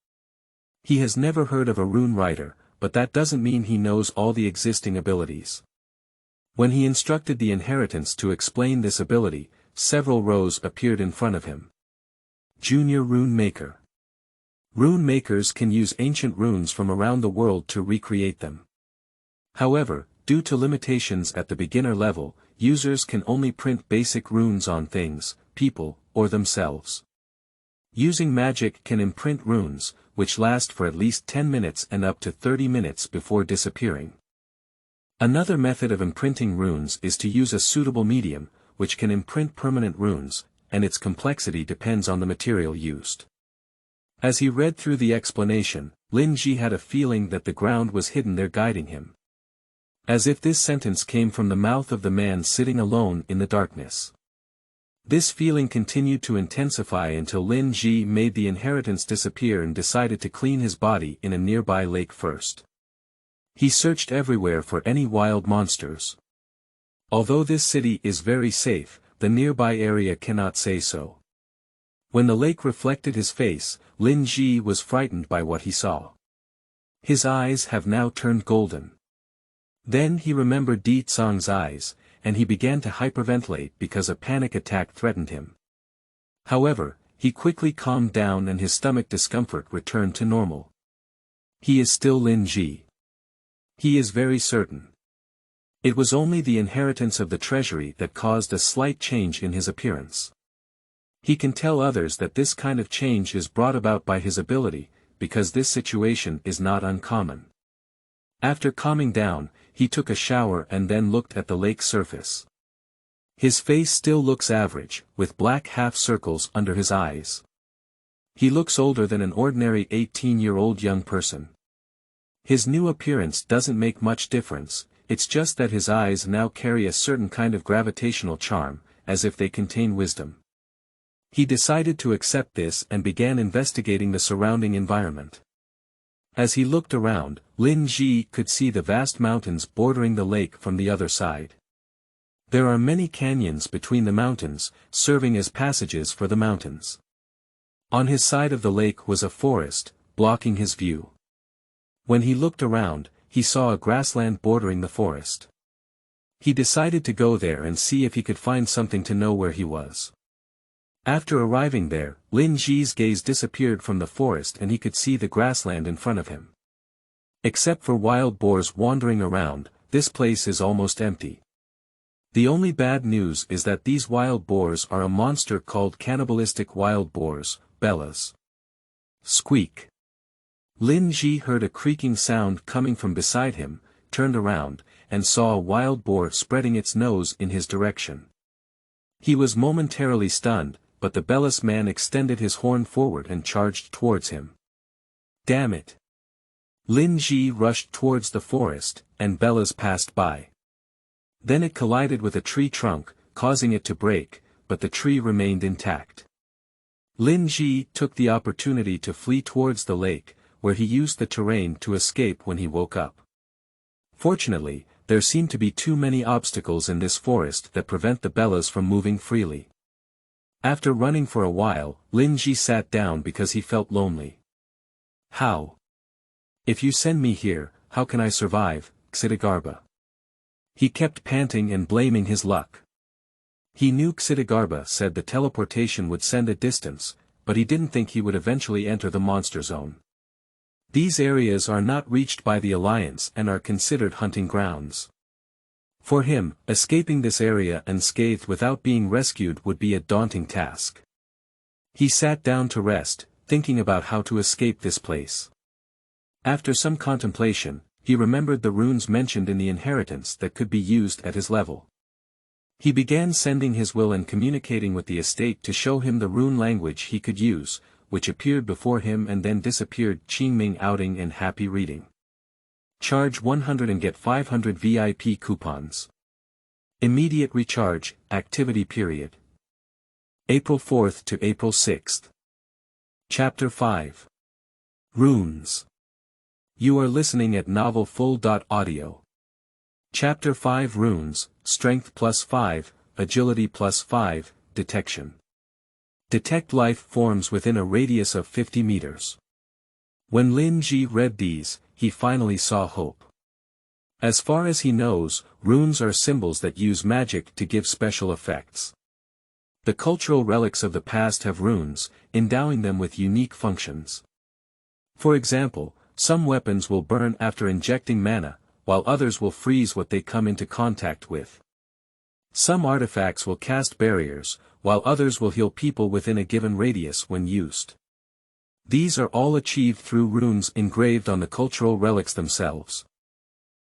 He has never heard of a rune writer, but that doesn't mean he knows all the existing abilities. When he instructed the inheritance to explain this ability, several rows appeared in front of him. Junior Rune Maker. Rune makers can use ancient runes from around the world to recreate them. However, due to limitations at the beginner level, users can only print basic runes on things, people, or themselves. Using magic can imprint runes, which last for at least 10 minutes and up to 30 minutes before disappearing. Another method of imprinting runes is to use a suitable medium, which can imprint permanent runes, and its complexity depends on the material used. As he read through the explanation, Lin Zhi had a feeling that the ground was hidden there guiding him. As if this sentence came from the mouth of the man sitting alone in the darkness. This feeling continued to intensify until Lin Zhi made the inheritance disappear and decided to clean his body in a nearby lake first. He searched everywhere for any wild monsters. Although this city is very safe, the nearby area cannot say so. When the lake reflected his face, Lin Zhi was frightened by what he saw. His eyes have now turned golden. Then he remembered Di Tsang's eyes, and he began to hyperventilate because a panic attack threatened him. However, he quickly calmed down and his stomach discomfort returned to normal. He is still Lin Zhi. He is very certain. It was only the inheritance of the Treasury that caused a slight change in his appearance. He can tell others that this kind of change is brought about by his ability, because this situation is not uncommon. After calming down, he took a shower and then looked at the lake surface. His face still looks average, with black half-circles under his eyes. He looks older than an ordinary 18-year-old young person. His new appearance doesn't make much difference, it's just that his eyes now carry a certain kind of gravitational charm, as if they contain wisdom. He decided to accept this and began investigating the surrounding environment. As he looked around, Lin Zhi could see the vast mountains bordering the lake from the other side. There are many canyons between the mountains, serving as passages for the mountains. On his side of the lake was a forest, blocking his view. When he looked around, he saw a grassland bordering the forest. He decided to go there and see if he could find something to know where he was. After arriving there, Lin Zhi's gaze disappeared from the forest and he could see the grassland in front of him. Except for wild boars wandering around, this place is almost empty. The only bad news is that these wild boars are a monster called cannibalistic wild boars, bellas. Squeak. Lin Zhi heard a creaking sound coming from beside him, turned around, and saw a wild boar spreading its nose in his direction. He was momentarily stunned, but the bellas man extended his horn forward and charged towards him. Damn it. Lin Zhi rushed towards the forest, and bellows passed by. Then it collided with a tree trunk, causing it to break, but the tree remained intact. Lin Zhi took the opportunity to flee towards the lake, where he used the terrain to escape when he woke up. Fortunately, there seemed to be too many obstacles in this forest that prevent the bellows from moving freely. After running for a while, Lin Zhi sat down because he felt lonely. How? If you send me here, how can I survive, Xidigarba? He kept panting and blaming his luck. He knew Xidigarba said the teleportation would send a distance, but he didn't think he would eventually enter the monster zone. These areas are not reached by the Alliance and are considered hunting grounds. For him, escaping this area unscathed without being rescued would be a daunting task. He sat down to rest, thinking about how to escape this place. After some contemplation, he remembered the runes mentioned in the inheritance that could be used at his level. He began sending his will and communicating with the estate to show him the rune language he could use, which appeared before him and then disappeared. Qingming outing and happy reading. Charge 100 and get 500 VIP coupons. Immediate recharge, activity period. April 4th to April 6th. Chapter 5. Runes. You are listening at novelfull.audio. Chapter 5 Runes, Strength +5, Agility +5, Detection. Detect life forms within a radius of 50 meters. When Lin Zhi read these, he finally saw hope. As far as he knows, runes are symbols that use magic to give special effects. The cultural relics of the past have runes, endowing them with unique functions. For example, some weapons will burn after injecting mana, while others will freeze what they come into contact with. Some artifacts will cast barriers, while others will heal people within a given radius when used. These are all achieved through runes engraved on the cultural relics themselves.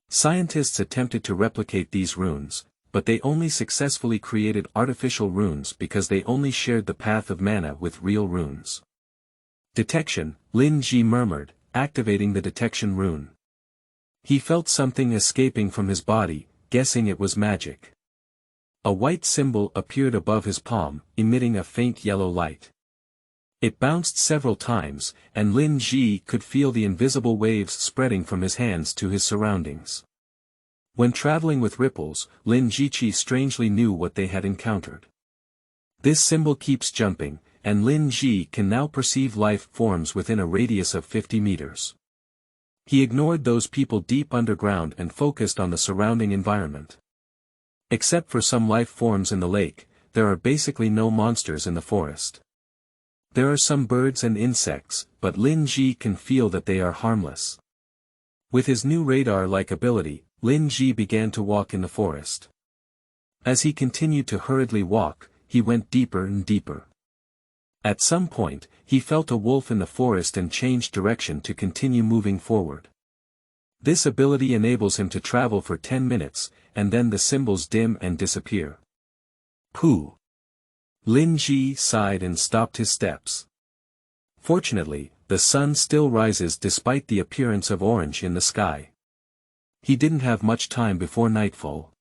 Scientists attempted to replicate these runes, but they only successfully created artificial runes because they only shared the path of mana with real runes. Detection, Lin Zhi murmured, activating the detection rune. He felt something escaping from his body, guessing it was magic. A white symbol appeared above his palm, emitting a faint yellow light. It bounced several times, and Lin Zhi could feel the invisible waves spreading from his hands to his surroundings. When traveling with ripples, Lin Zhi strangely knew what they had encountered. This symbol keeps jumping, and Lin Zhi can now perceive life forms within a radius of 50 meters. He ignored those people deep underground and focused on the surrounding environment. Except for some life forms in the lake, there are basically no monsters in the forest. There are some birds and insects, but Lin Zhi can feel that they are harmless. With his new radar-like ability, Lin Zhi began to walk in the forest. As he continued to hurriedly walk, he went deeper and deeper. At some point, he felt a wolf in the forest and changed direction to continue moving forward. This ability enables him to travel for 10 minutes, and then the symbols dim and disappear. Pooh! Lin Zhi sighed and stopped his steps. Fortunately, the sun still rises despite the appearance of orange in the sky. He didn't have much time before nightfall.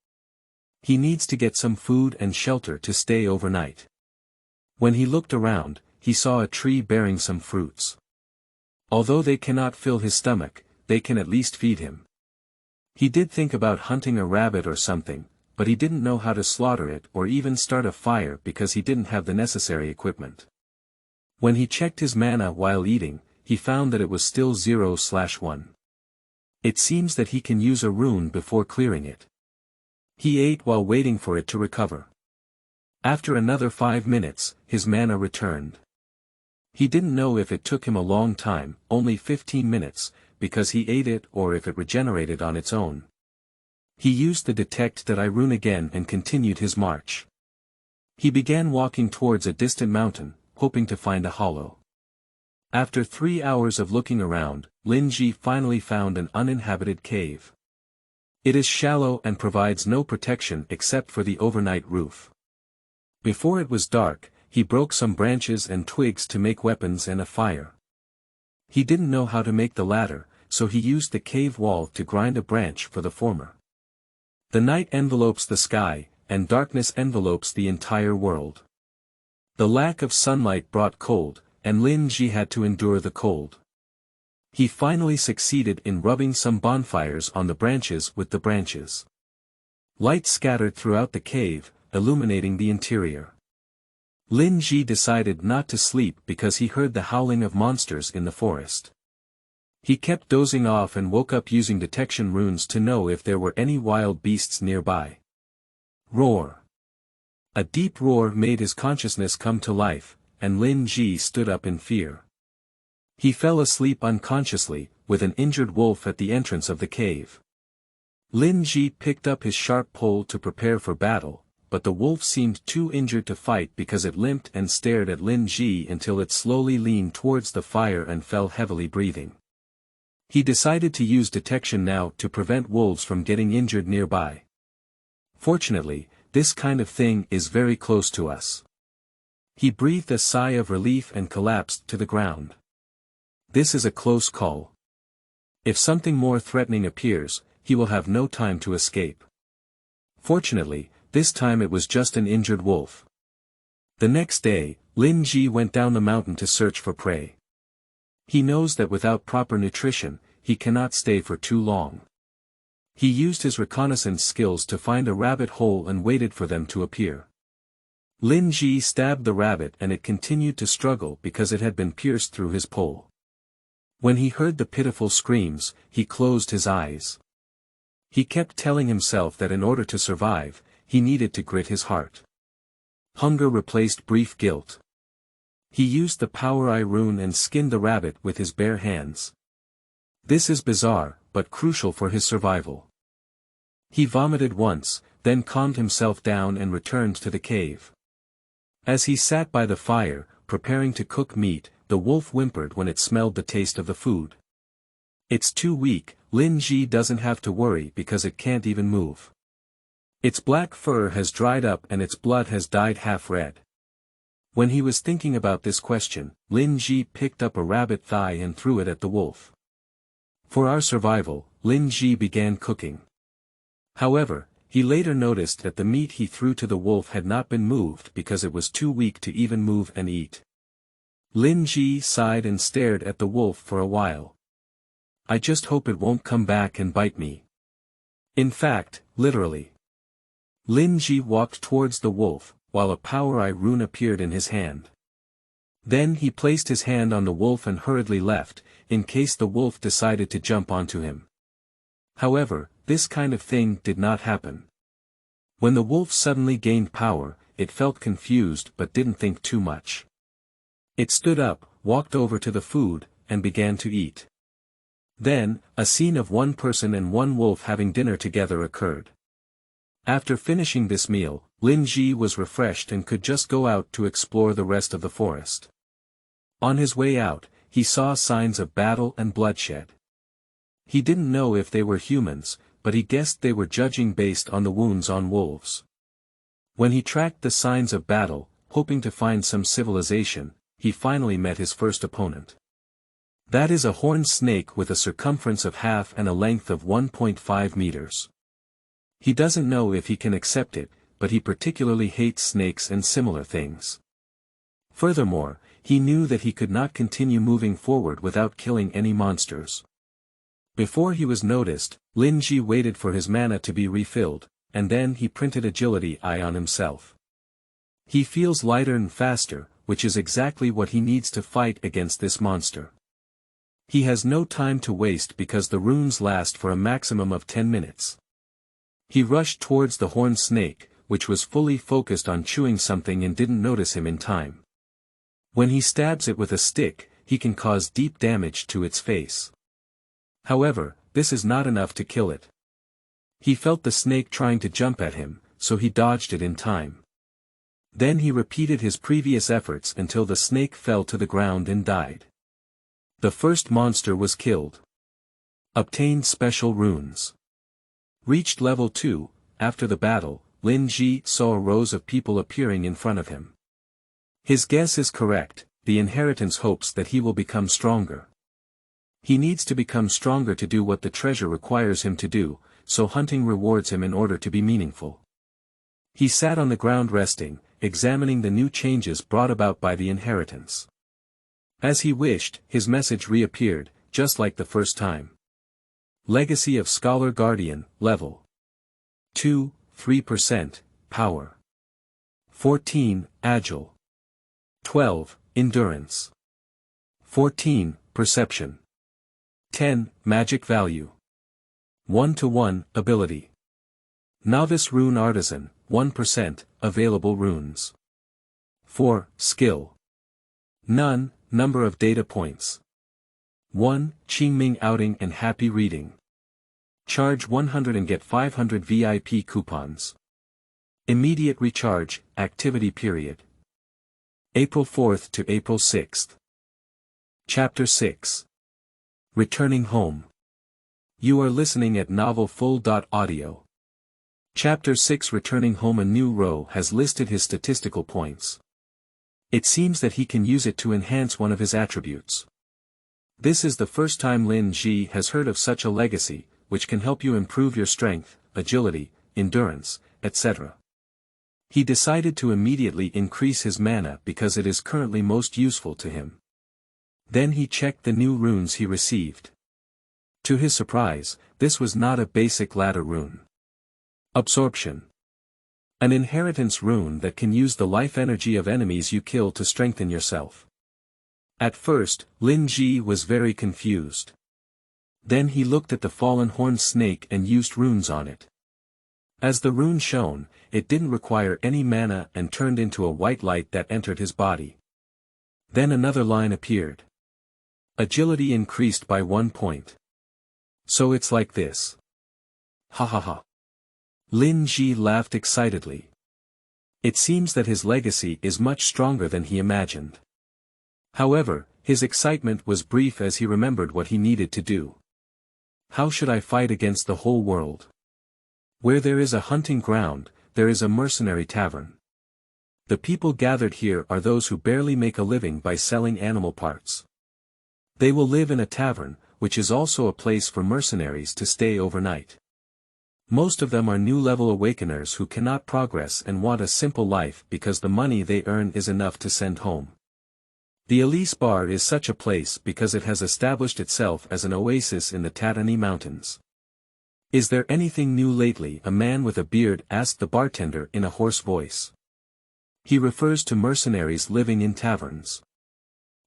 He needs to get some food and shelter to stay overnight. When he looked around, he saw a tree bearing some fruits. Although they cannot fill his stomach, they can at least feed him. He did think about hunting a rabbit or something, but he didn't know how to slaughter it or even start a fire because he didn't have the necessary equipment. When he checked his mana while eating, he found that it was still 0/1. It seems that he can use a rune before clearing it. He ate while waiting for it to recover. After another 5 minutes, his mana returned. He didn't know if it took him a long time, only 15 minutes, because he ate it or if it regenerated on its own. He used the detect that rune again and continued his march. He began walking towards a distant mountain, hoping to find a hollow. After 3 hours of looking around, Lin Zhi finally found an uninhabited cave. It is shallow and provides no protection except for the overnight roof. Before it was dark, he broke some branches and twigs to make weapons and a fire. He didn't know how to make the latter, so he used the cave wall to grind a branch for the former. The night envelopes the sky, and darkness envelopes the entire world. The lack of sunlight brought cold, and Lin Zhi had to endure the cold. He finally succeeded in rubbing some bonfires on the branches with the branches. Light scattered throughout the cave, illuminating the interior. Lin Zhi decided not to sleep because he heard the howling of monsters in the forest. He kept dozing off and woke up using detection runes to know if there were any wild beasts nearby. Roar. A deep roar made his consciousness come to life, and Lin Zhi stood up in fear. He fell asleep unconsciously, with an injured wolf at the entrance of the cave. Lin Zhi picked up his sharp pole to prepare for battle, but the wolf seemed too injured to fight because it limped and stared at Lin Zhi until it slowly leaned towards the fire and fell heavily breathing. He decided to use detection now to prevent wolves from getting injured nearby. Fortunately, this kind of thing is very close to us. He breathed a sigh of relief and collapsed to the ground. This is a close call. If something more threatening appears, he will have no time to escape. Fortunately, this time it was just an injured wolf. The next day, Lin Zhi went down the mountain to search for prey. He knows that without proper nutrition, he cannot stay for too long. He used his reconnaissance skills to find a rabbit hole and waited for them to appear. Lin Zhi stabbed the rabbit and it continued to struggle because it had been pierced through his pole. When he heard the pitiful screams, he closed his eyes. He kept telling himself that in order to survive, he needed to grit his heart. Hunger replaced brief guilt. He used the power eye rune and skinned the rabbit with his bare hands. This is bizarre, but crucial for his survival. He vomited once, then calmed himself down and returned to the cave. As he sat by the fire, preparing to cook meat, the wolf whimpered when it smelled the taste of the food. It's too weak, Lin Zhi doesn't have to worry because it can't even move. Its black fur has dried up and its blood has dyed half red. When he was thinking about this question, Lin Zhi picked up a rabbit thigh and threw it at the wolf. For our survival, Lin Zhi began cooking. However, he later noticed that the meat he threw to the wolf had not been moved because it was too weak to even move and eat. Lin Zhi sighed and stared at the wolf for a while. I just hope it won't come back and bite me. In fact, literally. Lin Zhi walked towards the wolf, while a power eye rune appeared in his hand. Then he placed his hand on the wolf and hurriedly left, in case the wolf decided to jump onto him. However, this kind of thing did not happen. When the wolf suddenly gained power, it felt confused but didn't think too much. It stood up, walked over to the food, and began to eat. Then, a scene of one person and one wolf having dinner together occurred. After finishing this meal, Lin Zhi was refreshed and could just go out to explore the rest of the forest. On his way out, he saw signs of battle and bloodshed. He didn't know if they were humans, but he guessed they were judging based on the wounds on wolves. When he tracked the signs of battle, hoping to find some civilization, he finally met his first opponent. That is a horned snake with a circumference of half and a length of 1.5 meters. He doesn't know if he can accept it, but he particularly hates snakes and similar things. Furthermore, he knew that he could not continue moving forward without killing any monsters. Before he was noticed, Lin Zhi waited for his mana to be refilled, and then he printed agility eye on himself. He feels lighter and faster, which is exactly what he needs to fight against this monster. He has no time to waste because the runes last for a maximum of 10 minutes. He rushed towards the horned snake, which was fully focused on chewing something and didn't notice him in time. When he stabs it with a stick, he can cause deep damage to its face. However, this is not enough to kill it. He felt the snake trying to jump at him, so he dodged it in time. Then he repeated his previous efforts until the snake fell to the ground and died. The first monster was killed. Obtained special runes. Reached level 2, after the battle, Lin Zhi saw rows of people appearing in front of him. His guess is correct, the inheritance hopes that he will become stronger. He needs to become stronger to do what the treasure requires him to do, so hunting rewards him in order to be meaningful. He sat on the ground resting, examining the new changes brought about by the inheritance. As he wished, his message reappeared, just like the first time. Legacy of Scholar Guardian, level 2, 3%, power. 14, agile. 12, endurance. 14, perception. 10, magic value. 1-to-1, ability. Novice Rune Artisan, 1%, available runes. 4, skill. None, number of data points. 1, Qingming outing and happy reading. Charge 100 and get 500 VIP coupons. Immediate recharge, activity period. April 4th to April 6th. Chapter 6. Returning Home. You are listening at novelfull.audio. Chapter 6 Returning Home. A new row has listed his statistical points. It seems that he can use it to enhance one of his attributes. This is the first time Lin Zhi has heard of such a legacy, which can help you improve your strength, agility, endurance, etc. He decided to immediately increase his mana because it is currently most useful to him. Then he checked the new runes he received. To his surprise, this was not a basic ladder rune. Absorption. An inheritance rune that can use the life energy of enemies you kill to strengthen yourself. At first, Lin Zhi was very confused. Then he looked at the fallen horned snake and used runes on it. As the rune shone, it didn't require any mana and turned into a white light that entered his body. Then another line appeared. Agility increased by 1 point. So it's like this. Ha ha ha. Lin Zhi laughed excitedly. It seems that his legacy is much stronger than he imagined. However, his excitement was brief as he remembered what he needed to do. How should I fight against the whole world? Where there is a hunting ground, there is a mercenary tavern. The people gathered here are those who barely make a living by selling animal parts. They will live in a tavern, which is also a place for mercenaries to stay overnight. Most of them are new-level awakeners who cannot progress and want a simple life because the money they earn is enough to send home. The Elise Bar is such a place because it has established itself as an oasis in the Tatani Mountains. Is there anything new lately? A man with a beard asked the bartender in a hoarse voice. He refers to mercenaries living in taverns.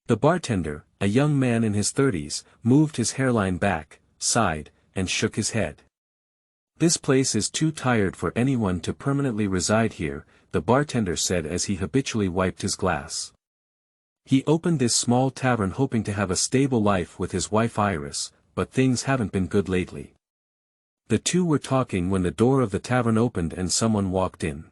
The bartender, a young man in his 30s, moved his hairline back, sighed, and shook his head. This place is too tired for anyone to permanently reside here, the bartender said as he habitually wiped his glass. He opened this small tavern hoping to have a stable life with his wife Iris, but things haven't been good lately. The two were talking when the door of the tavern opened and someone walked in.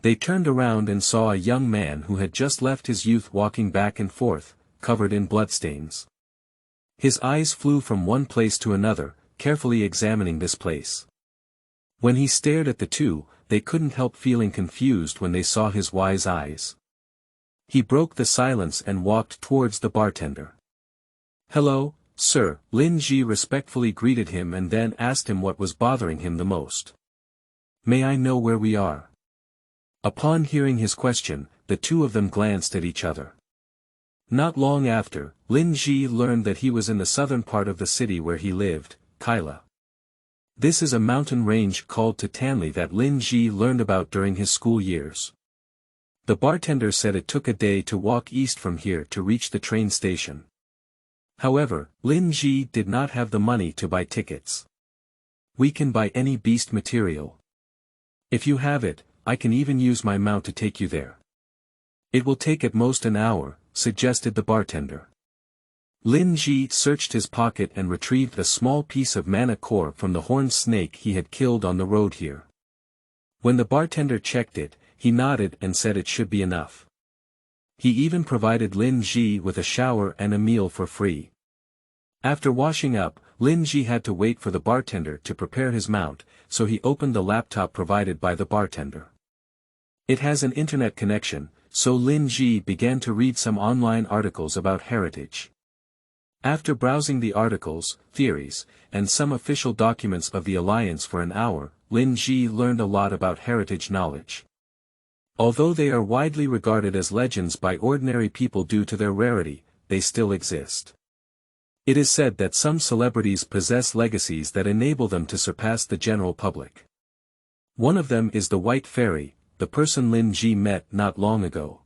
They turned around and saw a young man who had just left his youth walking back and forth, covered in bloodstains. His eyes flew from one place to another, carefully examining this place. When he stared at the two, they couldn't help feeling confused when they saw his wise eyes. He broke the silence and walked towards the bartender. "Hello, sir," Lin Zhi respectfully greeted him and then asked him what was bothering him the most. "May I know where we are?" Upon hearing his question, the two of them glanced at each other. Not long after, Lin Zhi learned that he was in the southern part of the city where he lived, Kaila. This is a mountain range called Tatanli that Lin Zhi learned about during his school years. The bartender said it took a day to walk east from here to reach the train station. However, Lin Zhi did not have the money to buy tickets. "We can buy any beast material. If you have it, I can even use my mount to take you there." "It will take at most an hour," suggested the bartender. Lin Zhi searched his pocket and retrieved a small piece of mana core from the horned snake he had killed on the road here. When the bartender checked it, he nodded and said it should be enough. He even provided Lin Zhi with a shower and a meal for free. After washing up, Lin Zhi had to wait for the bartender to prepare his mount, so he opened the laptop provided by the bartender. It has an internet connection, so Lin Zhi began to read some online articles about heritage. After browsing the articles, theories, and some official documents of the Alliance for an hour, Lin Zhi learned a lot about heritage knowledge. Although they are widely regarded as legends by ordinary people due to their rarity, they still exist. It is said that some celebrities possess legacies that enable them to surpass the general public. One of them is the White Fairy, the person Lin Zhi met not long ago.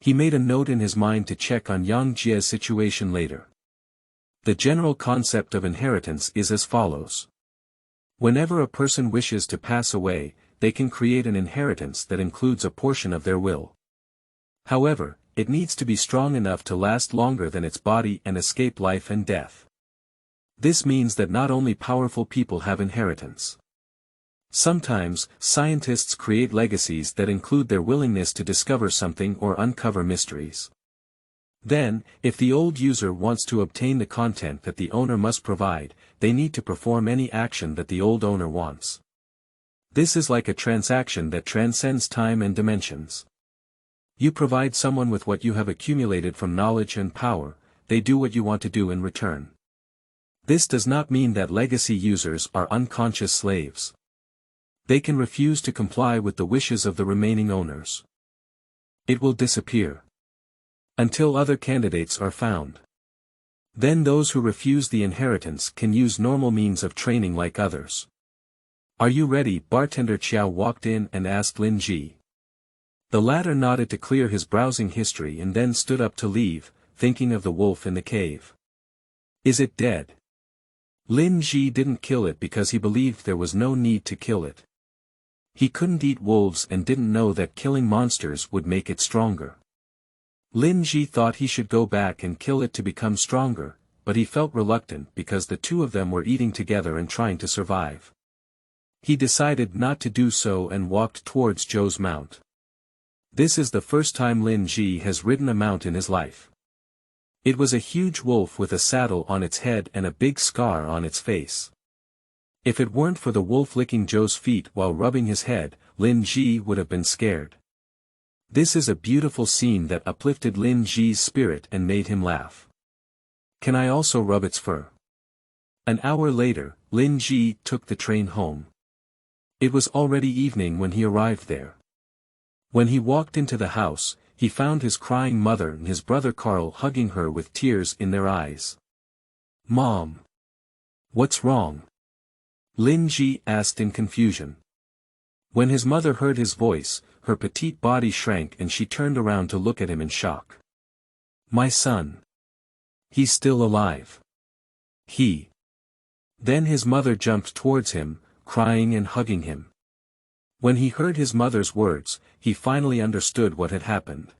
He made a note in his mind to check on Yang Jie's situation later. The general concept of inheritance is as follows. Whenever a person wishes to pass away, they can create an inheritance that includes a portion of their will. However, it needs to be strong enough to last longer than its body and escape life and death. This means that not only powerful people have inheritance. Sometimes, scientists create legacies that include their willingness to discover something or uncover mysteries. Then, if the old user wants to obtain the content that the owner must provide, they need to perform any action that the old owner wants. This is like a transaction that transcends time and dimensions. You provide someone with what you have accumulated from knowledge and power, they do what you want to do in return. This does not mean that legacy users are unconscious slaves. They can refuse to comply with the wishes of the remaining owners. It will disappear until other candidates are found. Then those who refuse the inheritance can use normal means of training like others. Are you ready? Bartender Qiao walked in and asked Lin Zhi. The latter nodded to clear his browsing history and then stood up to leave, thinking of the wolf in the cave. Is it dead? Lin Zhi didn't kill it because he believed there was no need to kill it. He couldn't eat wolves and didn't know that killing monsters would make it stronger. Lin Zhi thought he should go back and kill it to become stronger, but he felt reluctant because the two of them were eating together and trying to survive. He decided not to do so and walked towards Zhou's mount. This is the first time Lin Zhi has ridden a mount in his life. It was a huge wolf with a saddle on its head and a big scar on its face. If it weren't for the wolf licking Zhou's feet while rubbing his head, Lin Zhi would have been scared. This is a beautiful scene that uplifted Lin Zhi's spirit and made him laugh. Can I also rub its fur? An hour later, Lin Zhi took the train home. It was already evening when he arrived there. When he walked into the house, he found his crying mother and his brother Carl hugging her with tears in their eyes. Mom! What's wrong? Lin Zhi asked in confusion. When his mother heard his voice, her petite body shrank and she turned around to look at him in shock. My son. He's still alive. Then his mother jumped towards him, crying and hugging him. When he heard his mother's words, he finally understood what had happened.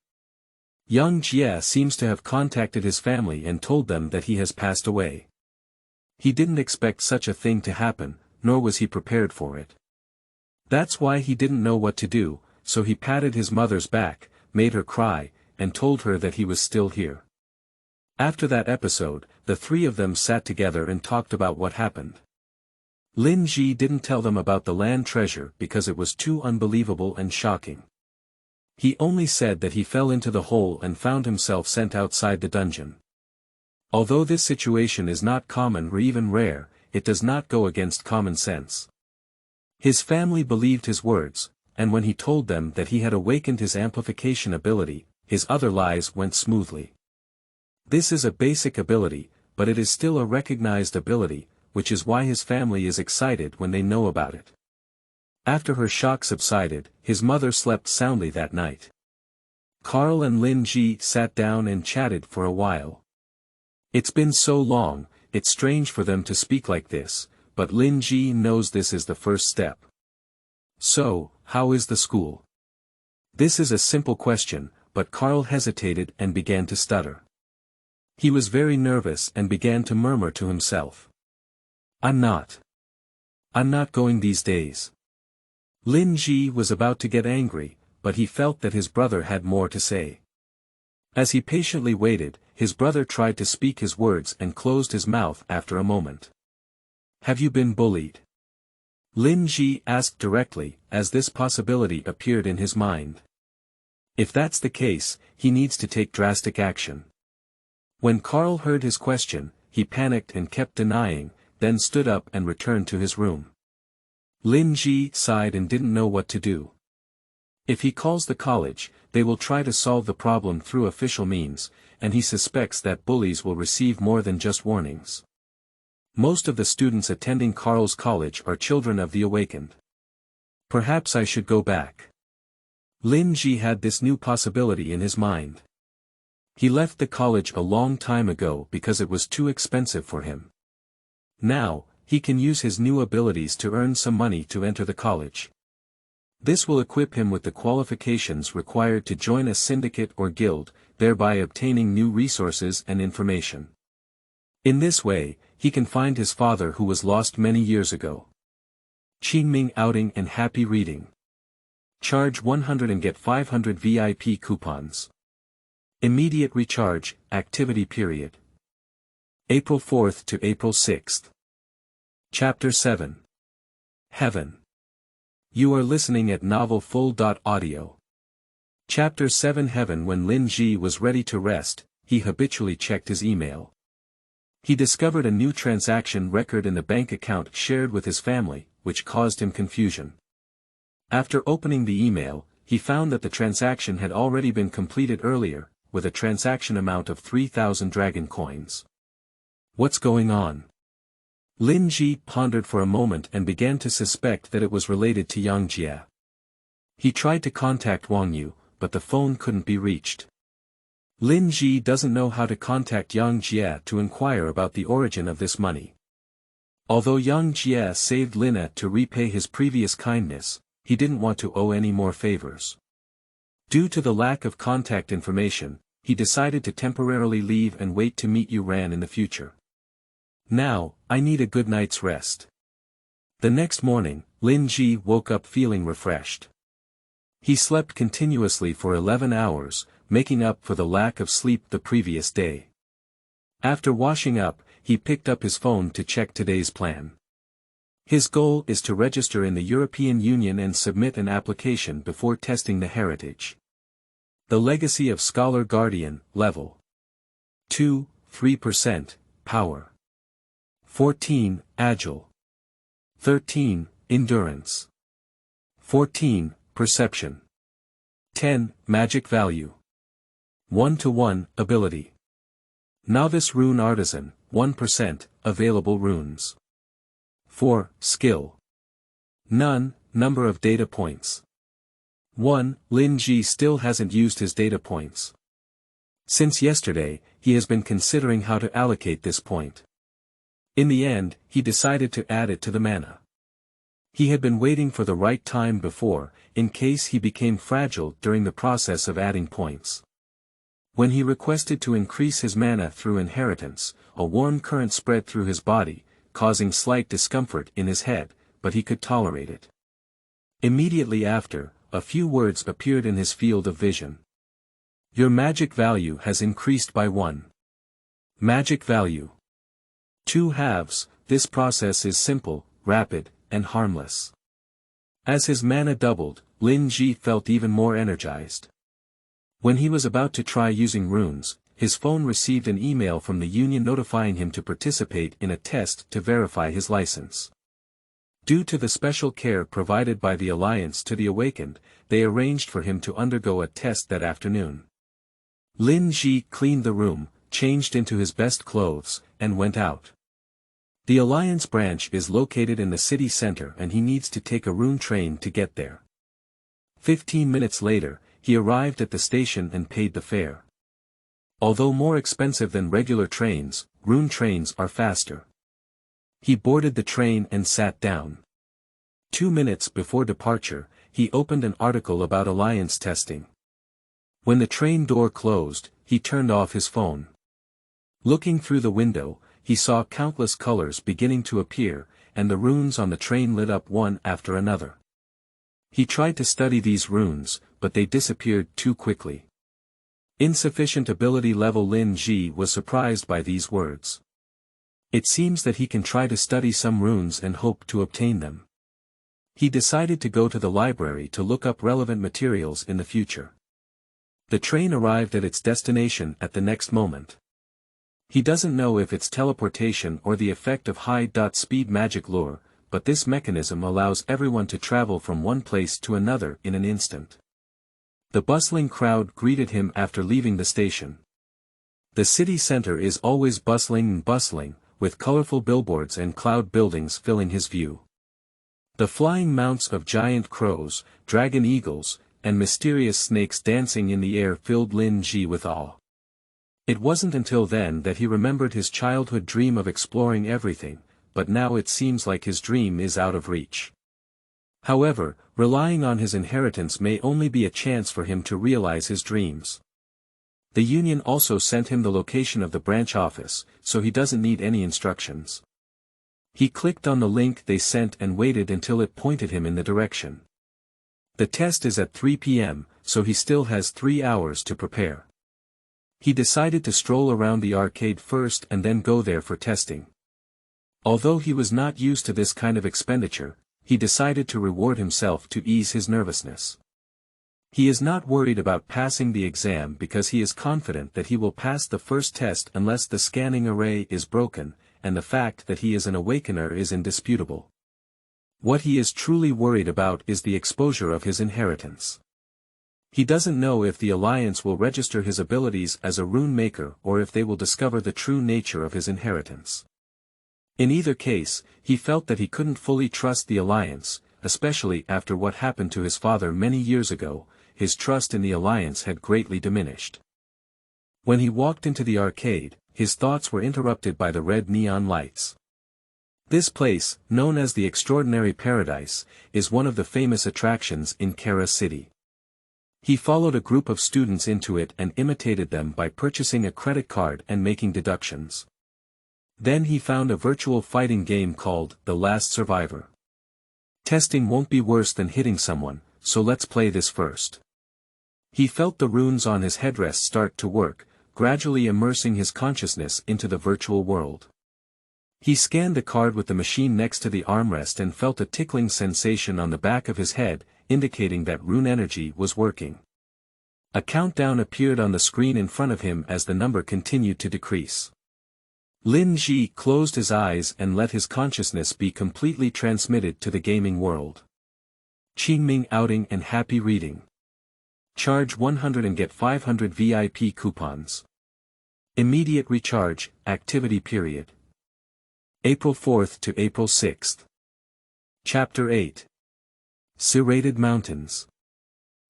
Yang Jie seems to have contacted his family and told them that he has passed away. He didn't expect such a thing to happen, nor was he prepared for it. That's why he didn't know what to do, so he patted his mother's back, made her cry, and told her that he was still here. After that episode, the three of them sat together and talked about what happened. Lin Zhi didn't tell them about the land treasure because it was too unbelievable and shocking. He only said that he fell into the hole and found himself sent outside the dungeon. Although this situation is not common or even rare, it does not go against common sense. His family believed his words, and when he told them that he had awakened his amplification ability, his other lies went smoothly. This is a basic ability, but it is still a recognized ability, which is why his family is excited when they know about it. After her shock subsided, his mother slept soundly that night. Carl and Lin Zhi sat down and chatted for a while. It's been so long, it's strange for them to speak like this, but Lin Zhi knows this is the first step. So, how is the school? This is a simple question, but Carl hesitated and began to stutter. He was very nervous and began to murmur to himself. I'm not going these days. Lin Zhi was about to get angry, but he felt that his brother had more to say. As he patiently waited, his brother tried to speak his words and closed his mouth after a moment. Have you been bullied? Lin Zhi asked directly, as this possibility appeared in his mind. If that's the case, he needs to take drastic action. When Carl heard his question, he panicked and kept denying, then stood up and returned to his room. Lin Zhi sighed and didn't know what to do. If he calls the college, they will try to solve the problem through official means, and he suspects that bullies will receive more than just warnings. Most of the students attending Carl's college are children of the awakened. Perhaps I should go back. Lin Zhi had this new possibility in his mind. He left the college a long time ago because it was too expensive for him. Now, he can use his new abilities to earn some money to enter the college. This will equip him with the qualifications required to join a syndicate or guild, thereby obtaining new resources and information. In this way, he can find his father who was lost many years ago. Qingming outing and happy reading. Charge 100 and get 500 VIP coupons. Immediate recharge, activity period. April 4th to April 6th. Chapter 7. Heaven. You are listening at novelfull.audio. Chapter 7 Heaven. When Lin Zhi was ready to rest, he habitually checked his email. He discovered a new transaction record in the bank account shared with his family, which caused him confusion. After opening the email, he found that the transaction had already been completed earlier, with a transaction amount of 3,000 dragon coins. What's going on? Lin Zhi pondered for a moment and began to suspect that it was related to Yang Jie. He tried to contact Wang Yu, but the phone couldn't be reached. Lin Zhi doesn't know how to contact Yang Jie to inquire about the origin of this money. Although Yang Jie saved Lina to repay his previous kindness, he didn't want to owe any more favors. Due to the lack of contact information, he decided to temporarily leave and wait to meet Yu Ran in the future. Now, I need a good night's rest. The next morning, Lin Zhi woke up feeling refreshed. He slept continuously for 11 hours, making up for the lack of sleep the previous day. After washing up, he picked up his phone to check today's plan. His goal is to register in the European Union and submit an application before testing the heritage. The legacy of Scholar Guardian, level 2, 3%, power. 14, agile. 13, endurance. 14, perception. 10, magic value. 1-to-1, ability. Novice rune artisan, 1%, available runes. 4, skill. None, number of data points. 1, Lin Zhi still hasn't used his data points. Since yesterday, he has been considering how to allocate this point. In the end, he decided to add it to the mana. He had been waiting for the right time before, in case he became fragile during the process of adding points. When he requested to increase his mana through inheritance, a warm current spread through his body, causing slight discomfort in his head, but he could tolerate it. Immediately after, a few words appeared in his field of vision. Your magic value has increased by 1. Magic value. 2 halves. This process is simple, rapid, and harmless. As his mana doubled, Lin Zhi felt even more energized. When he was about to try using runes, his phone received an email from the Union notifying him to participate in a test to verify his license. Due to the special care provided by the Alliance to the Awakened, they arranged for him to undergo a test that afternoon. Lin Zhi cleaned the room, changed into his best clothes, and went out. The Alliance branch is located in the city center and he needs to take a rune train to get there. 15 minutes later, he arrived at the station and paid the fare. Although more expensive than regular trains, rune trains are faster. He boarded the train and sat down. 2 minutes before departure, he opened an article about Alliance testing. When the train door closed, he turned off his phone. Looking through the window, he saw countless colors beginning to appear, and the runes on the train lit up one after another. He tried to study these runes, but they disappeared too quickly. Insufficient ability level. Lin Zhi was surprised by these words. It seems that he can try to study some runes and hope to obtain them. He decided to go to the library to look up relevant materials in the future. The train arrived at its destination at the next moment. He doesn't know if it's teleportation or the effect of high-speed magic lure, but this mechanism allows everyone to travel from one place to another in an instant. The bustling crowd greeted him after leaving the station. The city center is always bustling, with colorful billboards and cloud buildings filling his view. The flying mounts of giant crows, dragon eagles, and mysterious snakes dancing in the air filled Lin Zhi with awe. It wasn't until then that he remembered his childhood dream of exploring everything, but now it seems like his dream is out of reach. However, relying on his inheritance may only be a chance for him to realize his dreams. The union also sent him the location of the branch office, so he doesn't need any instructions. He clicked on the link they sent and waited until it pointed him in the direction. The test is at 3 p.m., so he still has 3 hours to prepare. He decided to stroll around the arcade first and then go there for testing. Although he was not used to this kind of expenditure, he decided to reward himself to ease his nervousness. He is not worried about passing the exam because he is confident that he will pass the first test unless the scanning array is broken, and the fact that he is an awakener is indisputable. What he is truly worried about is the exposure of his inheritance. He doesn't know if the Alliance will register his abilities as a rune maker or if they will discover the true nature of his inheritance. In either case, he felt that he couldn't fully trust the Alliance, especially after what happened to his father many years ago. His trust in the Alliance had greatly diminished. When he walked into the arcade, his thoughts were interrupted by the red neon lights. This place, known as the Extraordinary Paradise, is one of the famous attractions in Kara City. He followed a group of students into it and imitated them by purchasing a credit card and making deductions. Then he found a virtual fighting game called The Last Survivor. Testing won't be worse than hitting someone, so let's play this first. He felt the runes on his headrest start to work, gradually immersing his consciousness into the virtual world. He scanned the card with the machine next to the armrest and felt a tickling sensation on the back of his head, indicating that rune energy was working. A countdown appeared on the screen in front of him as the number continued to decrease. Lin Zhi closed his eyes and let his consciousness be completely transmitted to the gaming world. Qingming outing and happy reading. Charge 100 and get 500 VIP coupons. Immediate recharge, activity period. April 4th to April 6th. Chapter 8. Serrated Mountains.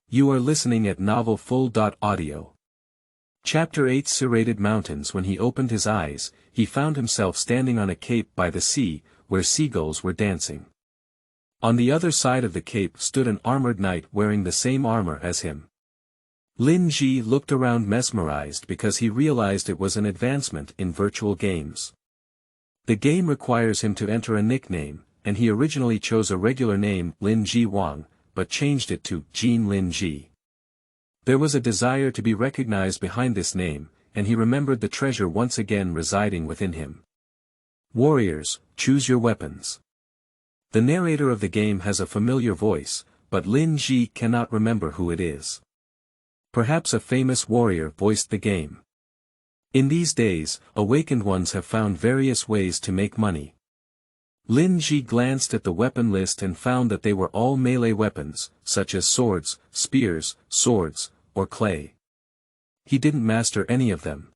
You are listening at novelfull.audio. Chapter 8 Serrated Mountains. When he opened his eyes, he found himself standing on a cape by the sea, where seagulls were dancing. On the other side of the cape stood an armored knight wearing the same armor as him. Lin Zhi looked around mesmerized because he realized it was an advancement in virtual games. The game requires him to enter a nickname, and he originally chose a regular name Lin Zhi Wang, but changed it to Jean Lin Zhi. There was a desire to be recognized behind this name, and he remembered the treasure once again residing within him. Warriors, choose your weapons. The narrator of the game has a familiar voice, but Lin Zhi cannot remember who it is. Perhaps a famous warrior voiced the game. In these days, awakened ones have found various ways to make money. Lin Zhi glanced at the weapon list and found that they were all melee weapons, such as swords, spears, swords, or clay. He didn't master any of them.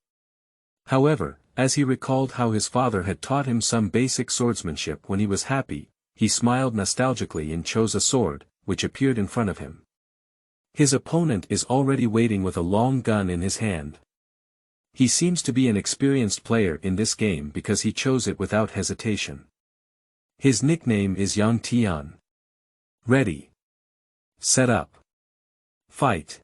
However, as he recalled how his father had taught him some basic swordsmanship when he was happy, he smiled nostalgically and chose a sword, which appeared in front of him. His opponent is already waiting with a long gun in his hand. He seems to be an experienced player in this game because he chose it without hesitation. His nickname is Yang Tian. Ready. Set up. Fight.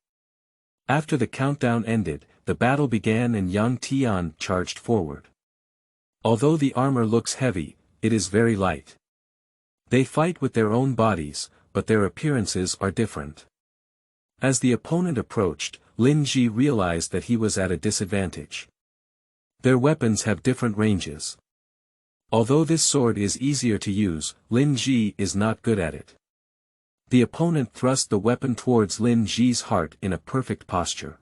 After the countdown ended, the battle began and Yang Tian charged forward. Although the armor looks heavy, it is very light. They fight with their own bodies, but their appearances are different. As the opponent approached, Lin Zhi realized that he was at a disadvantage. Their weapons have different ranges. Although this sword is easier to use, Lin Zhi is not good at it. The opponent thrust the weapon towards Lin Zhi's heart in a perfect posture.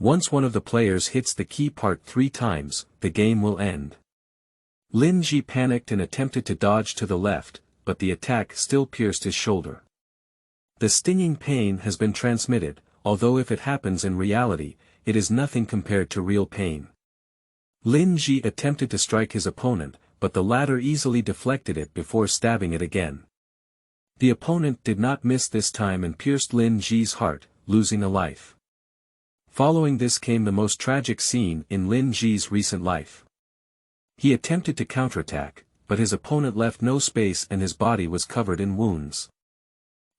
Once one of the players hits the key part 3 times, the game will end. Lin Zhi panicked and attempted to dodge to the left, but the attack still pierced his shoulder. The stinging pain has been transmitted, although if it happens in reality, it is nothing compared to real pain. Lin Zhi attempted to strike his opponent, but the latter easily deflected it before stabbing it again. The opponent did not miss this time and pierced Lin Zhi's heart, losing a life. Following this came the most tragic scene in Lin Zhi's recent life. He attempted to counterattack, but his opponent left no space and his body was covered in wounds.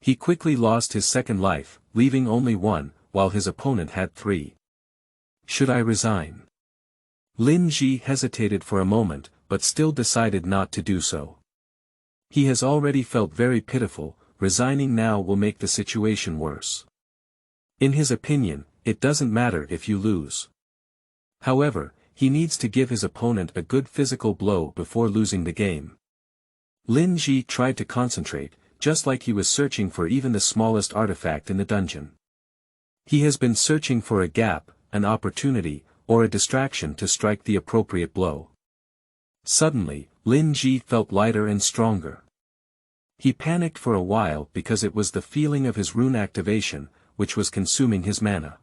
He quickly lost his second life, leaving only 1, while his opponent had 3. Should I resign? Lin Zhi hesitated for a moment, but still decided not to do so. He has already felt very pitiful, resigning now will make the situation worse. In his opinion, it doesn't matter if you lose. However, he needs to give his opponent a good physical blow before losing the game. Lin Zhi tried to concentrate, just like he was searching for even the smallest artifact in the dungeon. He has been searching for a gap, an opportunity, or a distraction to strike the appropriate blow. Suddenly, Lin Zhi felt lighter and stronger. He panicked for a while because it was the feeling of his rune activation, which was consuming his mana.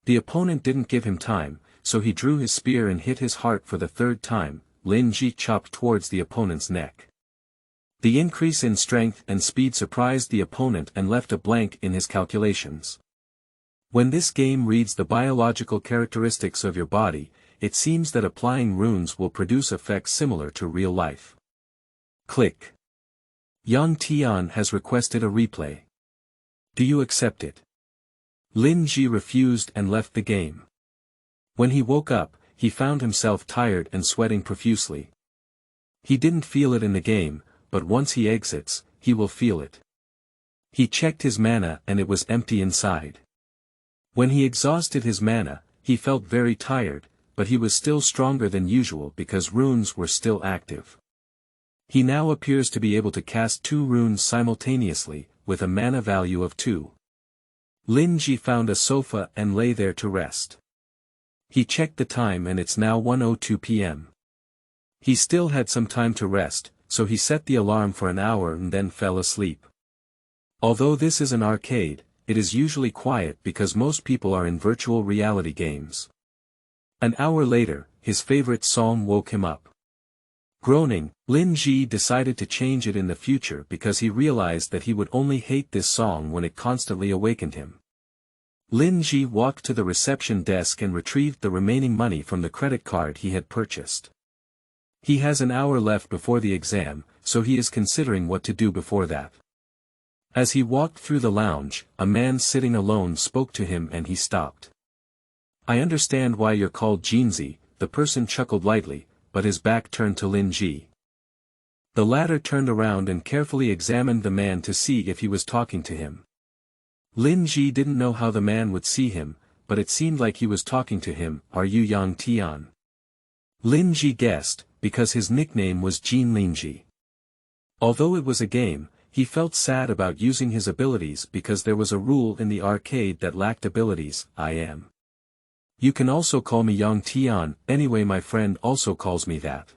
The opponent didn't give him time, so he drew his spear and hit his heart for the 3rd time. Lin Zhi chopped towards the opponent's neck. The increase in strength and speed surprised the opponent and left a blank in his calculations. When this game reads the biological characteristics of your body, it seems that applying runes will produce effects similar to real life. Click. Yang Tian has requested a replay. Do you accept it? Lin Zhi refused and left the game. When he woke up, he found himself tired and sweating profusely. He didn't feel it in the game, but once he exits, he will feel it. He checked his mana and it was empty inside. When he exhausted his mana, he felt very tired, but he was still stronger than usual because runes were still active. He now appears to be able to cast 2 runes simultaneously, with a mana value of 2. Lin Zhi found a sofa and lay there to rest. He checked the time and it's now 1:02 p.m. He still had some time to rest, so he set the alarm for an hour and then fell asleep. Although this is an arcade, it is usually quiet because most people are in virtual reality games. An hour later, his favorite song woke him up. Groaning, Lin Zhi decided to change it in the future because he realized that he would only hate this song when it constantly awakened him. Lin Zhi walked to the reception desk and retrieved the remaining money from the credit card he had purchased. He has an hour left before the exam, so he is considering what to do before that. As he walked through the lounge, a man sitting alone spoke to him and he stopped. I understand why you're called Jinzi, the person chuckled lightly, but his back turned to Lin Zhi. The latter turned around and carefully examined the man to see if he was talking to him. Lin Zhi didn't know how the man would see him, but it seemed like he was talking to him. Are you Yang Tian? Lin Zhi guessed, because his nickname was Jin Lin Zhi. Although it was a game, he felt sad about using his abilities because there was a rule in the arcade that lacked abilities. I am. You can also call me Yang Tian, anyway my friend also calls me that.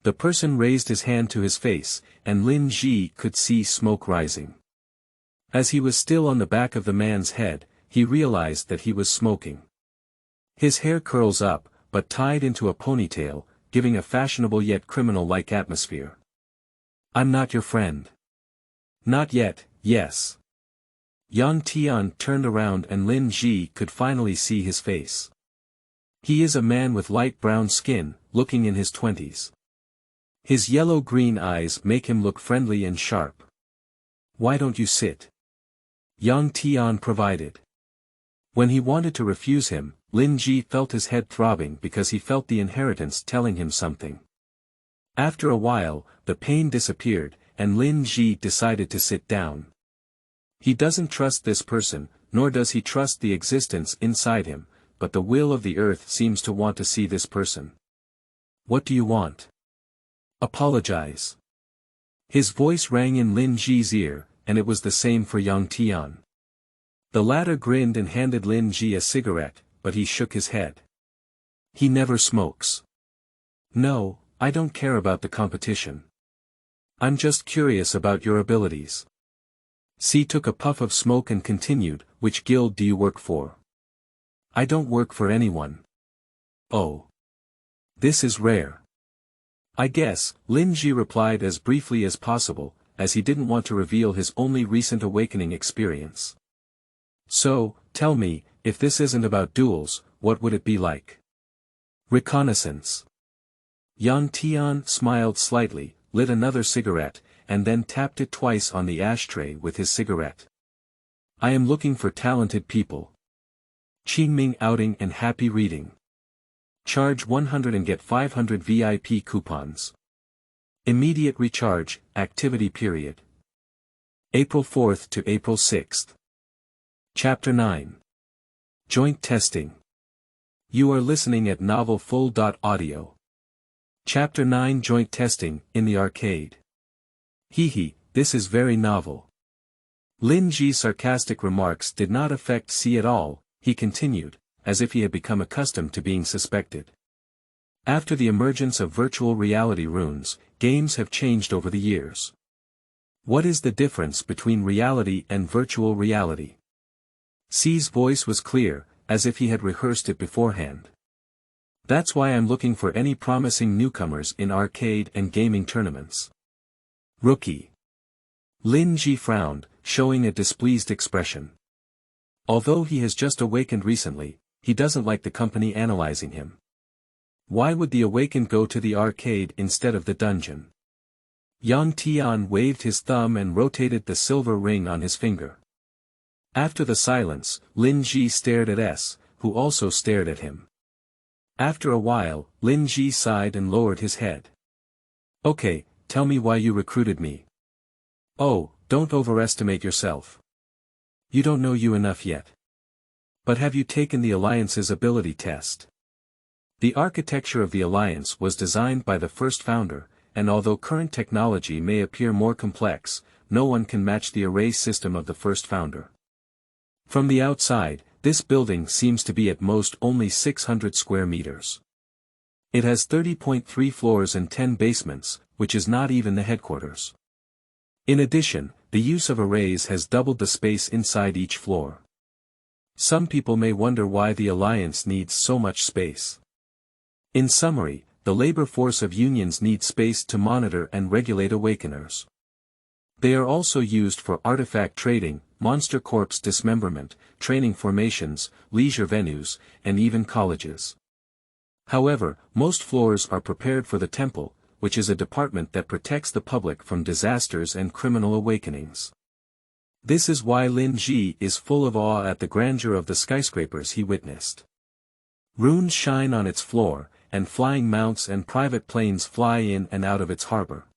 The person raised his hand to his face, and Lin Zhi could see smoke rising. As he was still on the back of the man's head, he realized that he was smoking. His hair curls up, but tied into a ponytail, giving a fashionable yet criminal-like atmosphere. I'm not your friend. Not yet, yes. Yang Tian turned around and Lin Zhi could finally see his face. He is a man with light brown skin, looking in his 20s. His yellow-green eyes make him look friendly and sharp. Why don't you sit? Yang Tian provided. When he wanted to refuse him, Lin Zhi felt his head throbbing because he felt the inheritance telling him something. After a while, the pain disappeared, and Lin Zhi decided to sit down. He doesn't trust this person, nor does he trust the existence inside him, but the will of the earth seems to want to see this person. What do you want? Apologize. His voice rang in Lin Zhi's ear, and it was the same for Yang Tian. The latter grinned and handed Lin Zhi a cigarette, but he shook his head. He never smokes. No, I don't care about the competition. I'm just curious about your abilities. C took a puff of smoke and continued, which guild do you work for? I don't work for anyone. Oh. This is rare. I guess, Lin Zhi replied as briefly as possible, as he didn't want to reveal his only recent awakening experience. So, tell me, if this isn't about duels, what would it be like? Reconnaissance. Yang Tian smiled slightly, lit another cigarette, and then tapped it twice on the ashtray with his cigarette. I am looking for talented people. Qingming outing and happy reading. Charge 100 and get 500 VIP coupons. Immediate recharge, activity period. April 4th to April 6th. Chapter 9. Joint testing. You are listening at novelfull.audio. Chapter 9 Joint testing, in the arcade. Hehe, this is very novel. Lin Zhi's sarcastic remarks did not affect C at all, he continued, as if he had become accustomed to being suspected. After the emergence of virtual reality runes, games have changed over the years. What is the difference between reality and virtual reality? C's voice was clear, as if he had rehearsed it beforehand. That's why I'm looking for any promising newcomers in arcade and gaming tournaments. Rookie. Lin Zhi frowned, showing a displeased expression. Although he has just awakened recently, he doesn't like the company analyzing him. Why would the awakened go to the arcade instead of the dungeon? Yang Tian waved his thumb and rotated the silver ring on his finger. After the silence, Lin Zhi stared at S, who also stared at him. After a while, Lin Zhi sighed and lowered his head. Okay, tell me why you recruited me. Oh, don't overestimate yourself. You don't know you enough yet. But have you taken the Alliance's ability test? The architecture of the Alliance was designed by the first founder, and although current technology may appear more complex, no one can match the array system of the first founder. From the outside, this building seems to be at most only 600 square meters. It has 30.3 floors and 10 basements, which is not even the headquarters. In addition, the use of arrays has doubled the space inside each floor. Some people may wonder why the Alliance needs so much space. In summary, the labor force of unions needs space to monitor and regulate awakeners. They are also used for artifact trading, monster corpse dismemberment, training formations, leisure venues, and even colleges. However, most floors are prepared for the temple, which is a department that protects the public from disasters and criminal awakenings. This is why Lin Zhi is full of awe at the grandeur of the skyscrapers he witnessed. Runes shine on its floor, and flying mounts and private planes fly in and out of its harbor.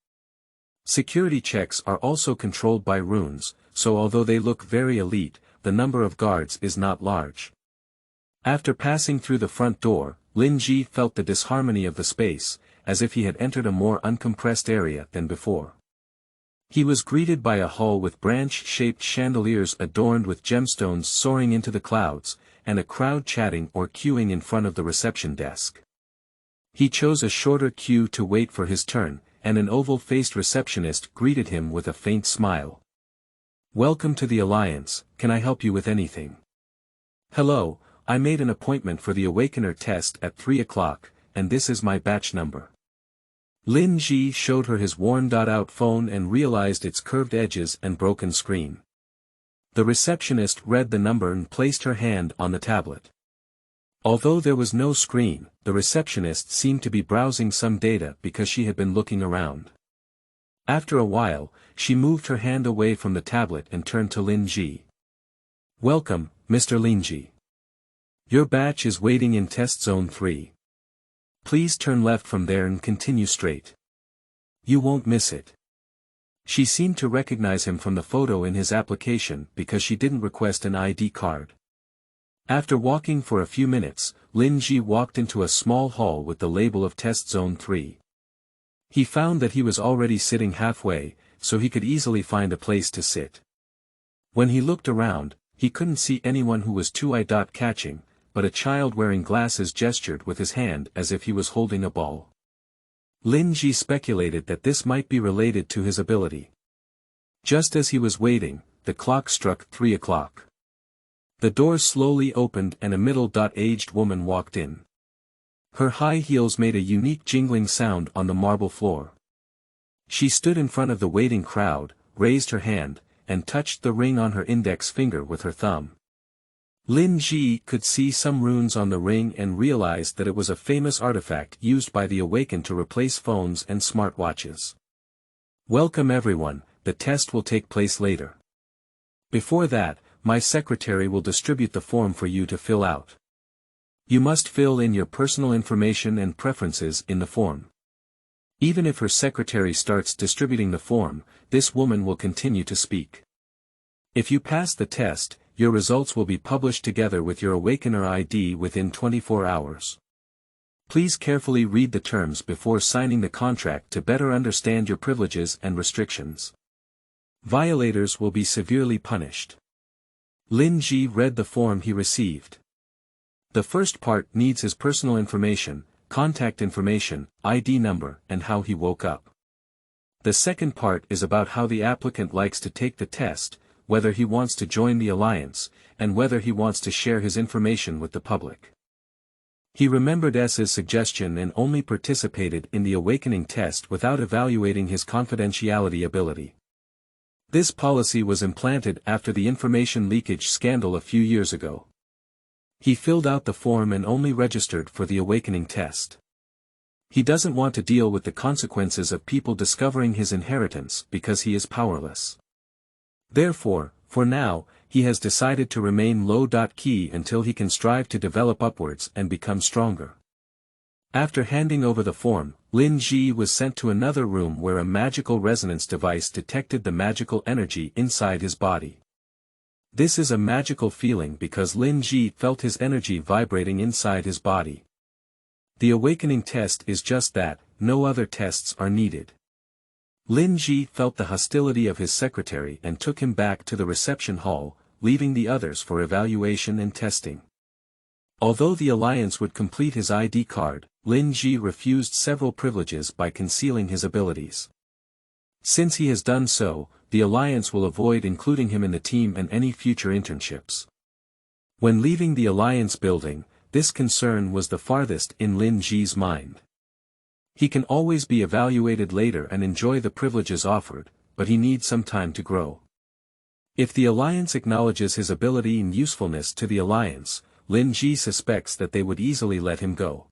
Security checks are also controlled by runes, so although they look very elite, the number of guards is not large. After passing through the front door, Lin Zhi felt the disharmony of the space, as if he had entered a more uncompressed area than before. He was greeted by a hall with branch-shaped chandeliers adorned with gemstones soaring into the clouds, and a crowd chatting or queuing in front of the reception desk. He chose a shorter queue to wait for his turn, and an oval-faced receptionist greeted him with a faint smile. Welcome to the Alliance, can I help you with anything? Hello, I made an appointment for the Awakener test at 3 o'clock, and this is my batch number. Lin Zhi showed her his worn-out phone and realized its curved edges and broken screen. The receptionist read the number and placed her hand on the tablet. Although there was no screen, the receptionist seemed to be browsing some data because she had been looking around. After a while, she moved her hand away from the tablet and turned to Lin Zhi. Welcome, Mr. Lin Zhi. Your batch is waiting in test zone 3. Please turn left from there and continue straight. You won't miss it. She seemed to recognize him from the photo in his application because she didn't request an ID card. After walking for a few minutes, Lin Zhi walked into a small hall with the label of Test Zone 3. He found that he was already sitting halfway, so he could easily find a place to sit. When he looked around, he couldn't see anyone who was too eye-catching, but a child wearing glasses gestured with his hand as if he was holding a ball. Lin Zhi speculated that this might be related to his ability. Just as he was waiting, the clock struck 3 o'clock. The door slowly opened and a middle-aged woman walked in. Her high heels made a unique jingling sound on the marble floor. She stood in front of the waiting crowd, raised her hand, and touched the ring on her index finger with her thumb. Lin Zhi could see some runes on the ring and realized that it was a famous artifact used by the Awakened to replace phones and smartwatches. Welcome everyone, the test will take place later. Before that, my secretary will distribute the form for you to fill out. You must fill in your personal information and preferences in the form. Even if her secretary starts distributing the form, this woman will continue to speak. If you pass the test, your results will be published together with your Awakener ID within 24 hours. Please carefully read the terms before signing the contract to better understand your privileges and restrictions. Violators will be severely punished. Lin Zhi read the form he received. The first part needs his personal information, contact information, ID number, and how he woke up. The second part is about how the applicant likes to take the test, whether he wants to join the alliance, and whether he wants to share his information with the public. He remembered S's suggestion and only participated in the awakening test without evaluating his confidentiality ability. This policy was implanted after the information leakage scandal a few years ago. He filled out the form and only registered for the awakening test. He doesn't want to deal with the consequences of people discovering his inheritance because he is powerless. Therefore, for now, he has decided to remain low-key until he can strive to develop upwards and become stronger. After handing over the form, Lin Zhi was sent to another room where a magical resonance device detected the magical energy inside his body. This is a magical feeling because Lin Zhi felt his energy vibrating inside his body. The awakening test is just that, no other tests are needed. Lin Zhi felt the hostility of his secretary and took him back to the reception hall, leaving the others for evaluation and testing. Although the alliance would complete his ID card, Lin Zhi refused several privileges by concealing his abilities. Since he has done so, the alliance will avoid including him in the team and any future internships. When leaving the alliance building, this concern was the farthest in Lin Zhi's mind. He can always be evaluated later and enjoy the privileges offered, but he needs some time to grow. If the alliance acknowledges his ability and usefulness to the alliance, Lin Zhi suspects that they would easily let him go.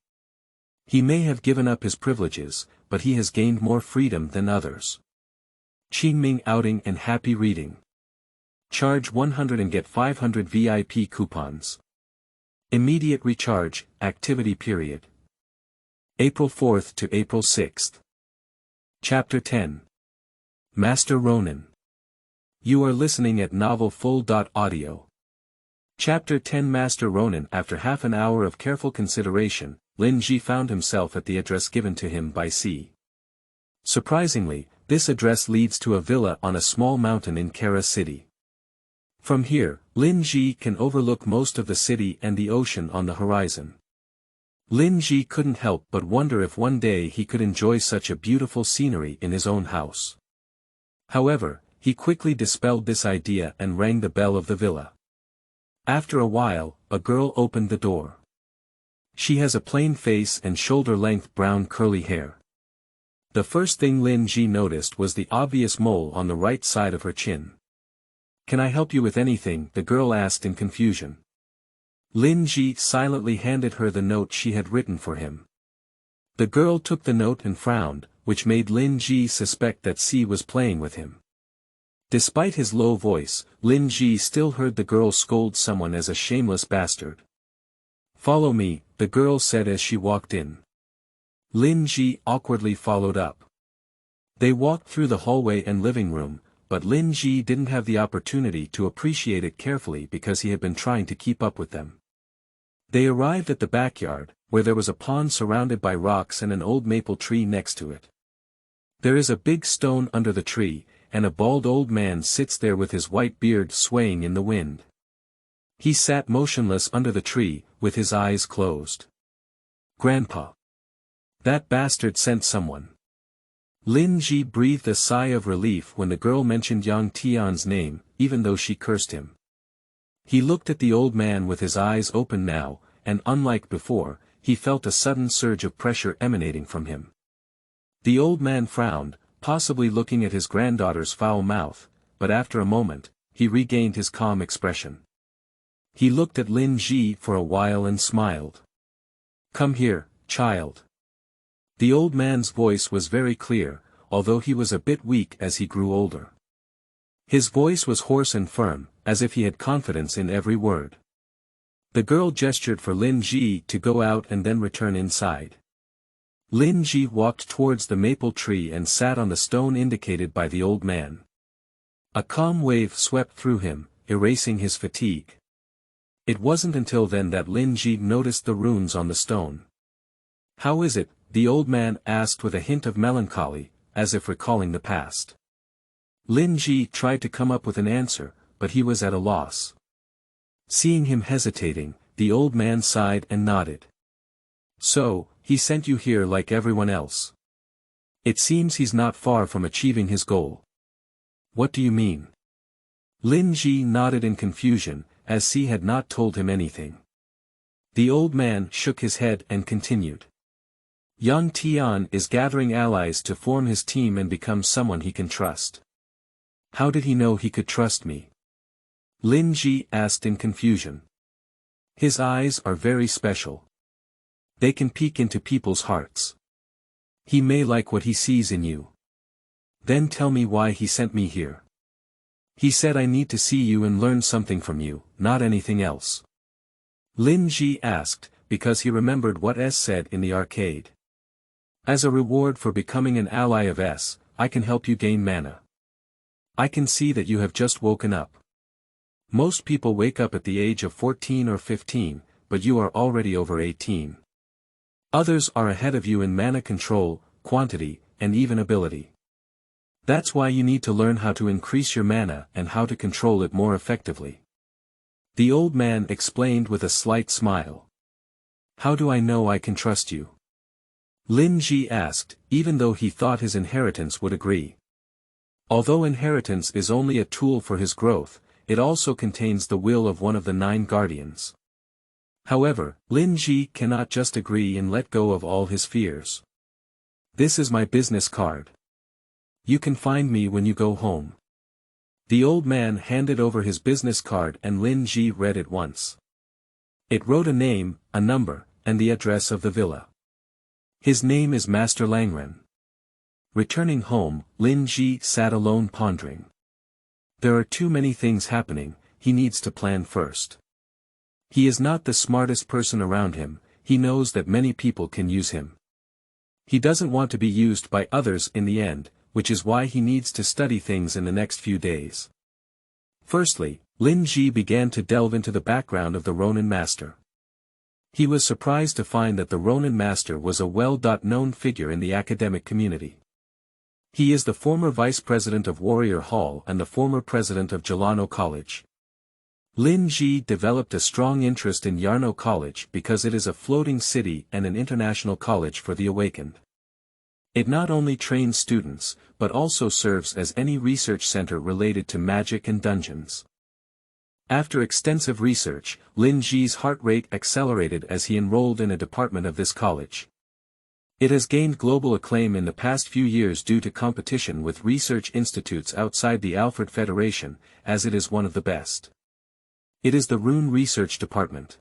He may have given up his privileges, but he has gained more freedom than others. Qingming outing and happy reading. Charge 100 and get 500 VIP coupons. Immediate recharge, activity period. April 4th to April 6th. Chapter 10. Master Ronin. You are listening at novelfull.audio. Chapter 10 Master Ronin. After half an hour of careful consideration, Lin Zhi found himself at the address given to him by C. Surprisingly, this address leads to a villa on a small mountain in Kara City. From here, Lin Zhi can overlook most of the city and the ocean on the horizon. Lin Zhi couldn't help but wonder if one day he could enjoy such a beautiful scenery in his own house. However, he quickly dispelled this idea and rang the bell of the villa. After a while, a girl opened the door. She has a plain face and shoulder-length brown curly hair. The first thing Lin Zhi noticed was the obvious mole on the right side of her chin. "Can I help you with anything?" the girl asked in confusion. Lin Zhi silently handed her the note she had written for him. The girl took the note and frowned, which made Lin Zhi suspect that C was playing with him. Despite his low voice, Lin Zhi still heard the girl scold someone as a shameless bastard. "Follow me," the girl said as she walked in. Lin Zhi awkwardly followed up. They walked through the hallway and living room, but Lin Zhi didn't have the opportunity to appreciate it carefully because he had been trying to keep up with them. They arrived at the backyard, where there was a pond surrounded by rocks and an old maple tree next to it. There is a big stone under the tree, and a bald old man sits there with his white beard swaying in the wind. He sat motionless under the tree, with his eyes closed. Grandpa. That bastard sent someone. Lin Zhi breathed a sigh of relief when the girl mentioned Yang Tian's name, even though she cursed him. He looked at the old man with his eyes open now, and unlike before, he felt a sudden surge of pressure emanating from him. The old man frowned, possibly looking at his granddaughter's foul mouth, but after a moment, he regained his calm expression. He looked at Lin Zhi for a while and smiled. Come here, child. The old man's voice was very clear, although he was a bit weak as he grew older. His voice was hoarse and firm, as if he had confidence in every word. The girl gestured for Lin Zhi to go out and then return inside. Lin Zhi walked towards the maple tree and sat on the stone indicated by the old man. A calm wave swept through him, erasing his fatigue. It wasn't until then that Lin Zhi noticed the runes on the stone. How is it? The old man asked with a hint of melancholy, as if recalling the past. Lin Zhi tried to come up with an answer, but he was at a loss. Seeing him hesitating, the old man sighed and nodded. So, he sent you here like everyone else. It seems he's not far from achieving his goal. What do you mean? Lin Zhi nodded in confusion, as he had not told him anything. The old man shook his head and continued. Yang Tian is gathering allies to form his team and become someone he can trust. How did he know he could trust me? Lin Zhi asked in confusion. His eyes are very special. They can peek into people's hearts. He may like what he sees in you. Then tell me why he sent me here. He said I need to see you and learn something from you, not anything else. Lin Zhi asked, because he remembered what S said in the arcade. As a reward for becoming an ally of S, I can help you gain mana. I can see that you have just woken up. Most people wake up at the age of 14 or 15, but you are already over 18. Others are ahead of you in mana control, quantity, and even ability. That's why you need to learn how to increase your mana and how to control it more effectively. The old man explained with a slight smile. How do I know I can trust you? Lin Zhi asked, even though he thought his inheritance would agree. Although inheritance is only a tool for his growth, it also contains the will of one of the 9 guardians. However, Lin Zhi cannot just agree and let go of all his fears. This is my business card. You can find me when you go home. The old man handed over his business card and Lin Zhi read it once. It wrote a name, a number, and the address of the villa. His name is Master Langren. Returning home, Lin Zhi sat alone pondering. There are too many things happening, he needs to plan first. He is not the smartest person around him, he knows that many people can use him. He doesn't want to be used by others in the end, which is why he needs to study things in the next few days. Firstly, Lin Zhi began to delve into the background of the Ronin master. He was surprised to find that the Ronin master was a well-known figure in the academic community. He is the former vice president of Warrior Hall and the former president of Gelano College. Lin Zhi developed a strong interest in Yarno College because it is a floating city and an international college for the awakened. It not only trains students, but also serves as any research center related to magic and dungeons. After extensive research, Lin Zhi's heart rate accelerated as he enrolled in a department of this college. It has gained global acclaim in the past few years due to competition with research institutes outside the Alfred Federation, as it is one of the best. It is the Rune Research Department.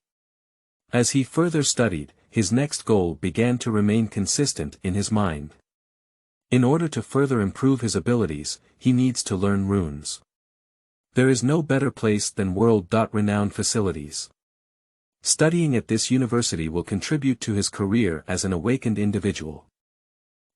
As he further studied, his next goal began to remain consistent in his mind. In order to further improve his abilities, he needs to learn runes. There is no better place than world-renowned facilities. Studying at this university will contribute to his career as an awakened individual.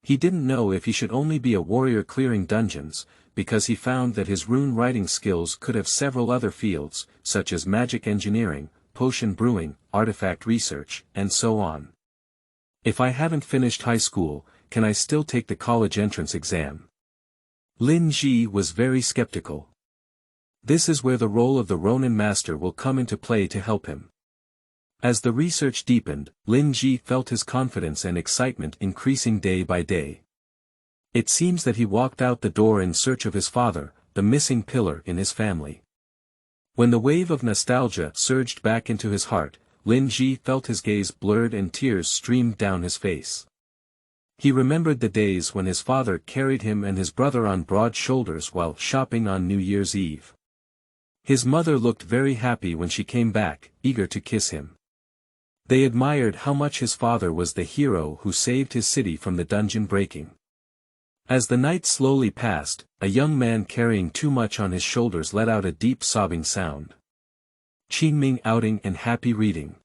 He didn't know if he should only be a warrior clearing dungeons, because he found that his rune writing skills could have several other fields, such as magic engineering, potion brewing, artifact research, and so on. If I haven't finished high school, can I still take the college entrance exam? Lin Zhi was very skeptical. This is where the role of the Ronin master will come into play to help him. As the research deepened, Lin Zhi felt his confidence and excitement increasing day by day. It seems that he walked out the door in search of his father, the missing pillar in his family. When the wave of nostalgia surged back into his heart, Lin Zhi felt his gaze blurred and tears streamed down his face. He remembered the days when his father carried him and his brother on broad shoulders while shopping on New Year's Eve. His mother looked very happy when she came back, eager to kiss him. They admired how much his father was the hero who saved his city from the dungeon breaking. As the night slowly passed, a young man carrying too much on his shoulders let out a deep sobbing sound. Qingming outing and happy reading.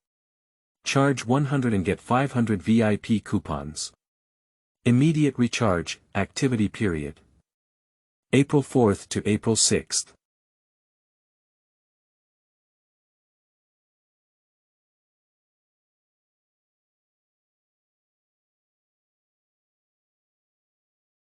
Charge 100 and get 500 VIP coupons. Immediate recharge, activity period. April 4th to April 6th.